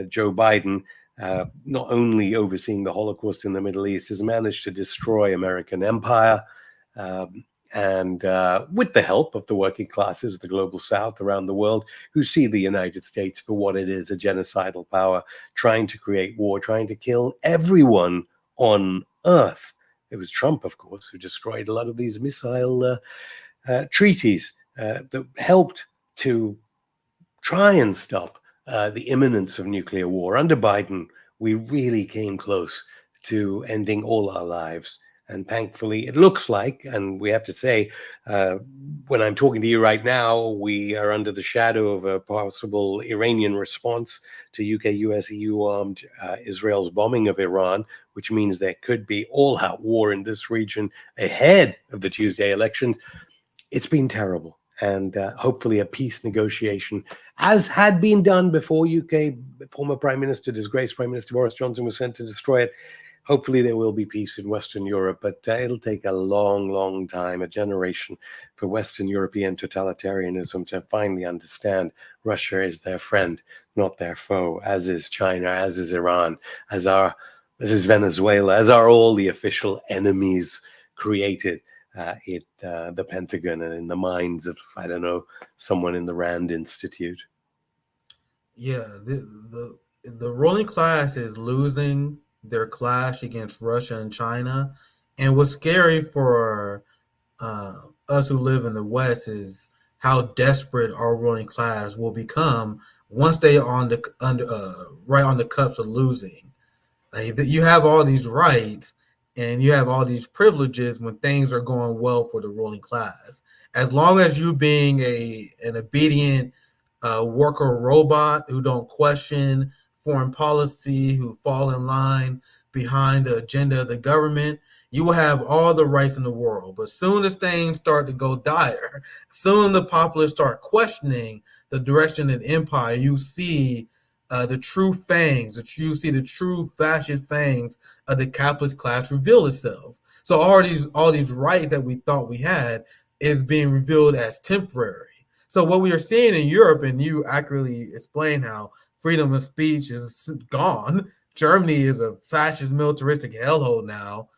Joe Biden, not only overseeing the Holocaust in the Middle East, has managed to destroy American empire, and with the help of the working classes of the global South around the world, who see the United States for what it is, a genocidal power, trying to create war, trying to kill everyone on Earth. It was Trump, of course, who destroyed a lot of these missile treaties that helped to try and stop the imminence of nuclear war. Under Biden, we really came close to ending all our lives. And thankfully, it looks like, and we have to say, when I'm talking to you right now, we are under the shadow of a possible Iranian response to UK, US, EU armed Israel's bombing of Iran, which means there could be all-out war in this region ahead of the Tuesday elections. It's been terrible. And hopefully a peace negotiation, as had been done before UK former Prime Minister, disgraced Prime Minister Boris Johnson was sent to destroy it. Hopefully there will be peace in Western Europe, but it'll take a long, long time, a generation, for Western European totalitarianism to finally understand Russia is their friend, not their foe, as is China, as is Iran, as is Venezuela, as are all the official enemies created in the Pentagon and in the minds of, I don't know, someone in the Rand Institute. Yeah, the ruling class is losing their clash against Russia and China. And what's scary for us who live in the West is how desperate our ruling class will become once they are right on the cusp of losing. You have all these rights and you have all these privileges when things are going well for the ruling class. As long as you being an obedient worker robot who don't question foreign policy, who fall in line behind the agenda of the government, you will have all the rights in the world. But soon as things start to go dire, soon the populace start questioning the direction of the empire, you see the true fangs, you see the true fascist fangs of the capitalist class reveal itself. So all these rights that we thought we had is being revealed as temporary. So what we are seeing in Europe, and you accurately explain how freedom of speech is gone. Germany is a fascist militaristic hellhole now,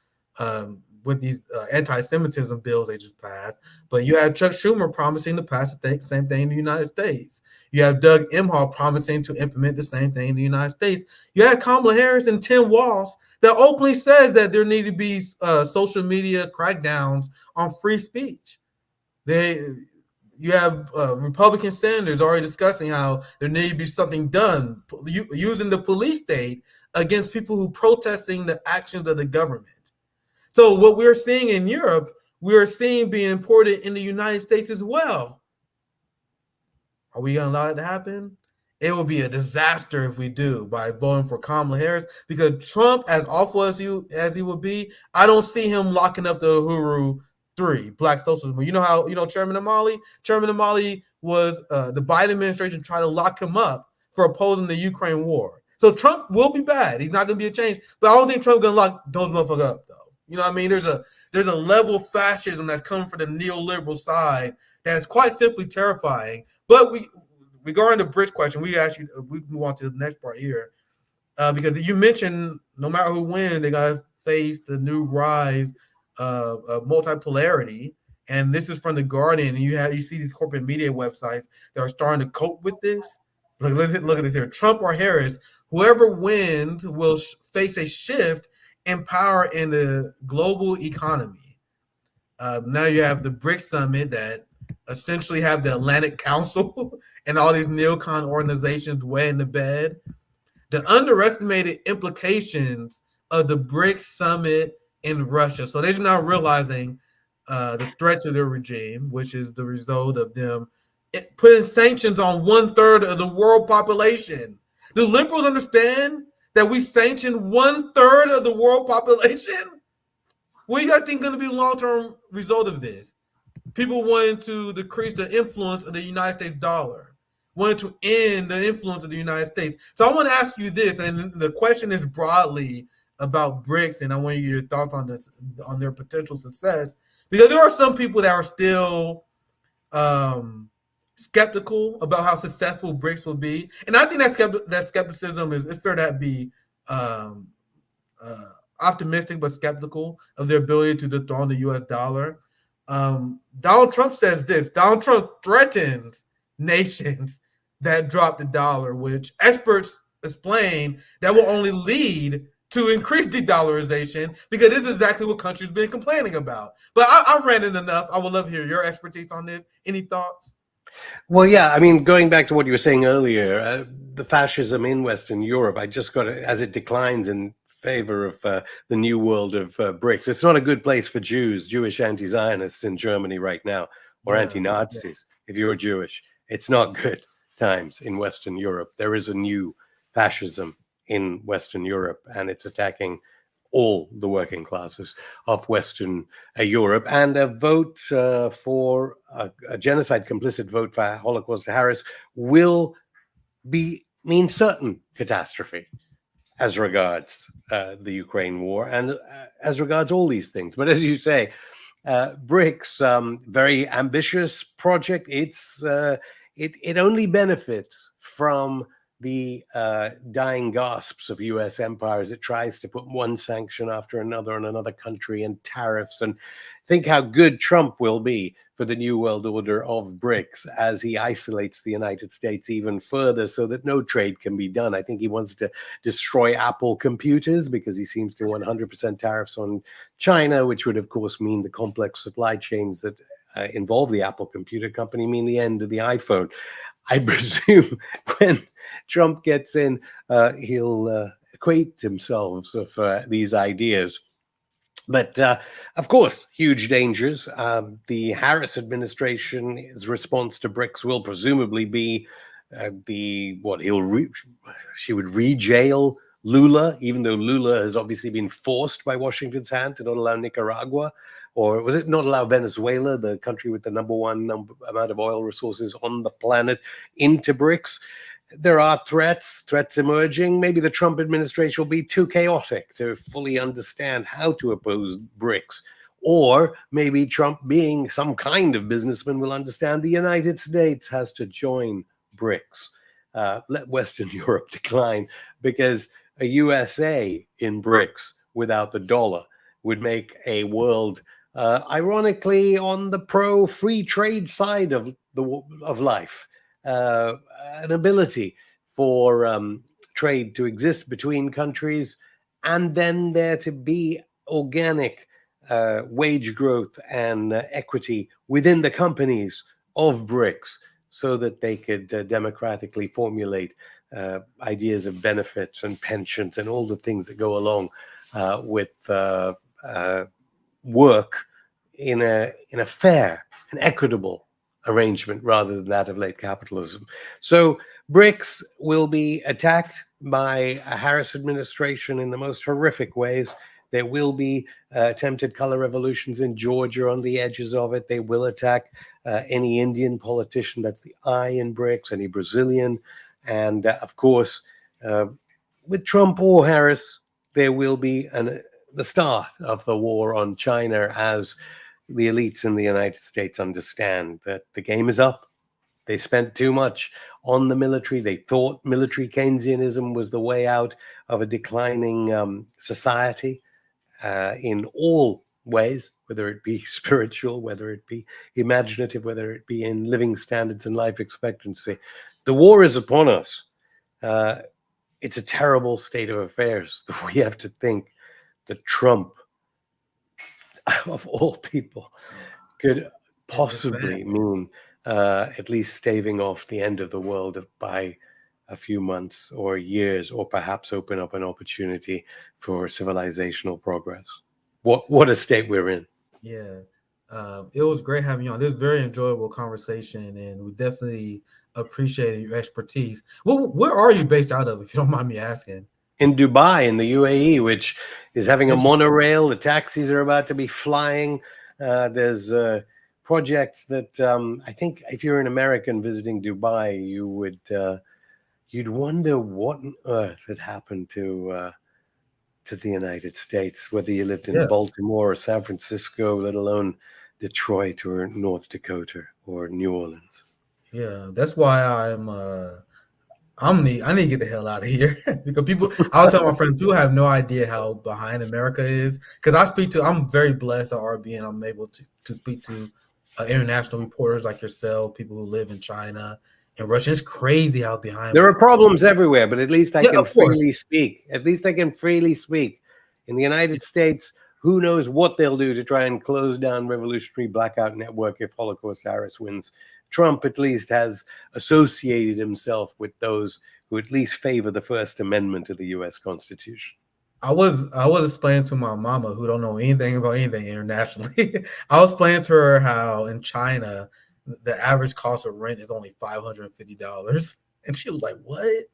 with these anti-Semitism bills they just passed. But you have Chuck Schumer promising to pass the same thing in the United States. You have Doug Emhoff promising to implement the same thing in the United States. You have Kamala Harris and Tim Walz that openly says that there need to be social media crackdowns on free speech. You have Republican senators already discussing how there need to be something done using the police state against people who protesting the actions of the government. So what we're seeing in Europe, we're seeing being imported in the United States as well. Are we going to allow it to happen? It will be a disaster if we do by voting for Kamala Harris, because Trump, as awful as he would be, I don't see him locking up the Uhuru 3, Black Socialism. You know how, Chairman Amali was, the Biden administration tried to lock him up for opposing the Ukraine war. So Trump will be bad. He's not going to be a change. But I don't think Trump's going to lock those motherfuckers up, though. You know what I mean? There's a level of fascism that's coming from the neoliberal side that's quite simply terrifying. But regarding the BRICS question, we move on to the next part here, because you mentioned no matter who wins, they gotta face the new rise of multipolarity, and this is from the Guardian. And you see these corporate media websites that are starting to cope with this. Look at this here: Trump or Harris, whoever wins will face a shift in power in the global economy. Now you have the BRICS summit that essentially have the Atlantic Council and all these neocon organizations way in the bed. The underestimated implications of the BRICS summit in Russia. So they're not realizing the threat to their regime, which is the result of them putting sanctions on 1/3 of the world population. Do liberals understand that we sanction 1/3 of the world population? What do you guys think is going to be the long-term result of this? People wanting to decrease the influence of the United States dollar, wanting to end the influence of the United States. So I want to ask you this, and the question is broadly about BRICS, and I want your thoughts on this, on their potential success, because there are some people that are still skeptical about how successful BRICS will be, and I think that skepticism is fair to be optimistic but skeptical of their ability to dethrone the U.S. dollar. Donald Trump says this. Donald Trump threatens nations that drop the dollar, which experts explain that will only lead to increased de-dollarization, because this is exactly what countries have been complaining about. But I ranted enough. I would love to hear your expertise on this. Any thoughts? Well, yeah, I mean, going back to what you were saying earlier, the fascism in Western Europe, I just got to, as it declines in favor of the new world of BRICS, it's not a good place for Jewish anti-Zionists in Germany right now, or anti-Nazis. If you're Jewish, it's not good times in Western Europe. There is a new fascism in Western Europe, and it's attacking all the working classes of Western Europe. And a vote for a genocide complicit vote for Holocaust Harris will mean certain catastrophe as regards the Ukraine war and as regards all these things. But as you say, BRICS, very ambitious project. It only benefits from the dying gasps of U.S. empire as it tries to put one sanction after another on another country and tariffs. And think how good Trump will be for the new world order of BRICS as he isolates the United States even further so that no trade can be done. I think he wants to destroy Apple computers because he seems to want 100% tariffs on China, which would, of course, mean the complex supply chains that involve the Apple computer company mean the end of the iPhone. I presume when Trump gets in, he'll acquaint himself of these ideas. But of course, huge dangers. The Harris administration's response to BRICS will presumably be she would re-jail Lula, even though Lula has obviously been forced by Washington's hand to not allow Nicaragua, or was it not allow Venezuela, the country with the number one amount of oil resources on the planet, into BRICS. There are threats emerging. Maybe the Trump administration will be too chaotic to fully understand how to oppose BRICS. Or maybe Trump, being some kind of businessman, will understand the United States has to join BRICS. Let Western Europe decline, because a USA in BRICS without the dollar would make a world, ironically, on the pro-free trade side of life. An ability for trade to exist between countries, and then there to be organic wage growth and equity within the companies of BRICS, so that they could democratically formulate ideas of benefits and pensions and all the things that go along with work in a fair and equitable arrangement, rather than that of late capitalism. So BRICS will be attacked by a Harris administration in the most horrific ways. There will be attempted color revolutions in Georgia on the edges of it. They will attack any Indian politician that's the I in BRICS, any Brazilian. And of course, with Trump or Harris, there will be the start of the war on China, as the elites in the United States understand that the game is up. They spent too much on the military. They thought military Keynesianism was the way out of a declining society in all ways, whether it be spiritual, whether it be imaginative, whether it be in living standards and life expectancy. The war is upon us. It's a terrible state of affairs. We have to think that Trump, of all people, could possibly mean at least staving off the end of the world by a few months or years, or perhaps open up an opportunity for civilizational progress. What a state we're in. Yeah. It was great having you on. This was a very enjoyable conversation, and we definitely appreciated your expertise. Well, where are you based out of, if you don't mind me asking? In Dubai, in the UAE, which is having a monorail. The taxis are about to be flying. There's projects that I think if you're an American visiting Dubai, you'd wonder what on earth had happened to the United States, whether you lived in Baltimore or San Francisco, let alone Detroit or North Dakota or New Orleans. Yeah, that's why I need to get the hell out of here because I'll tell my friends, people have no idea how behind America is. Because I'm very blessed at RBN. I'm able to speak to international reporters like yourself, people who live in China and Russia. It's crazy how behind there are problems everywhere, but at least I can freely speak. At least I can freely speak. In the United States, who knows what they'll do to try and close down Revolutionary Blackout Network if Holocaust Harris wins. Trump at least has associated himself with those who at least favor the First Amendment to the U.S. Constitution. I was explaining to my mama, who don't know anything about anything internationally. I was explaining to her how in China the average cost of rent is only $550, and she was like, "What?"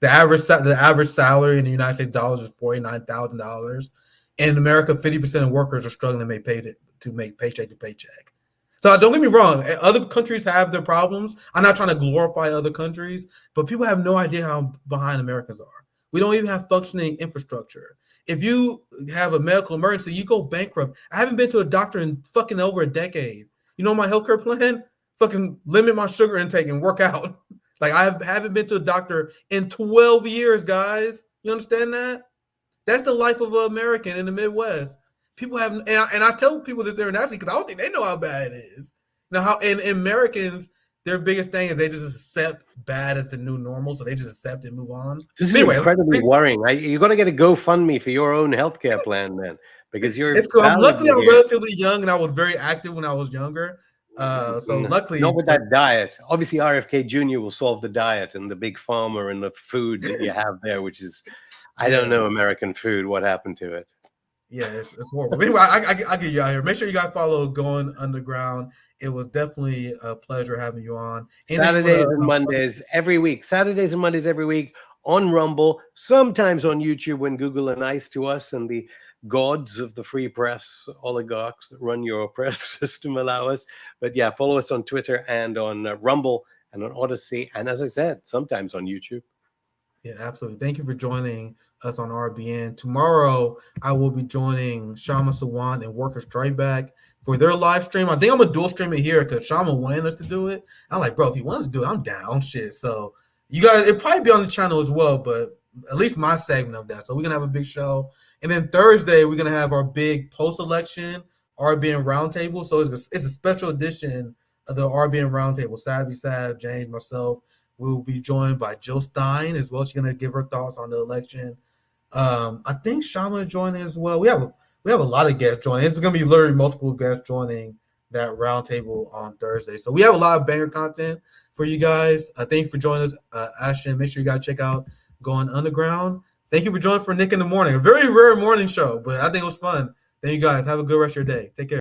The average salary in the United States dollars is $49,000. In America, 50% of workers are struggling to make paycheck to paycheck. So don't get me wrong. Other countries have their problems. I'm not trying to glorify other countries, but people have no idea how behind Americans are. We don't even have functioning infrastructure. If you have a medical emergency, you go bankrupt. I haven't been to a doctor in fucking over a decade. You know my healthcare plan? Fucking limit my sugar intake and work out. Like I haven't been to a doctor in 12 years, guys. You understand that? That's the life of an American in the Midwest. People have, and I tell people this internationally because I don't think they know how bad it is. Now, and Americans, their biggest thing is they just accept bad as the new normal, so they just accept it and move on. This is incredibly worrying. You're going to get a GoFundMe for your own healthcare plan, man, because you're. It's cool. Luckily, I'm relatively young, and I was very active when I was younger. So luckily, not with that diet. Obviously, RFK Jr. will solve the diet and the big pharma and the food that you have there, which is, I don't know, American food. What happened to it? Yeah, it's horrible. Anyway, I get you out here. Make sure you guys follow Going Underground. It was definitely a pleasure having you on. Anything you Saturdays and want Mondays every week. Saturdays and Mondays every week on Rumble, sometimes on YouTube when Google are nice to us and the gods of the free press, oligarchs that run your press system allow us. But yeah, follow us on Twitter and on Rumble and on Odyssey. And as I said, sometimes on YouTube. Yeah, absolutely. Thank you for joining us on RBN. Tomorrow, I will be joining Shama Sawan and Worker Strike Back for their live stream. I think I'm going to dual stream it here because Shama wanted us to do it. I'm like, bro, if you want us to do it, I'm down. Shit. So you guys, it'll probably be on the channel as well, but at least my segment of that. So we're going to have a big show. And then Thursday, we're going to have our big post-election RBN Roundtable. So it's a special edition of the RBN Roundtable. Savvy Sav, James, myself. We'll be joined by Jill Stein as well. She's going to give her thoughts on the election. I think Shama is joining as well. We have a lot of guests joining. It's going to be literally multiple guests joining that roundtable on Thursday. So we have a lot of banger content for you guys. Thank you for joining us, Ashton. Make sure you guys check out Going Underground. Thank you for joining for Nick in the Morning. A very rare morning show, but I think it was fun. Thank you guys. Have a good rest of your day. Take care.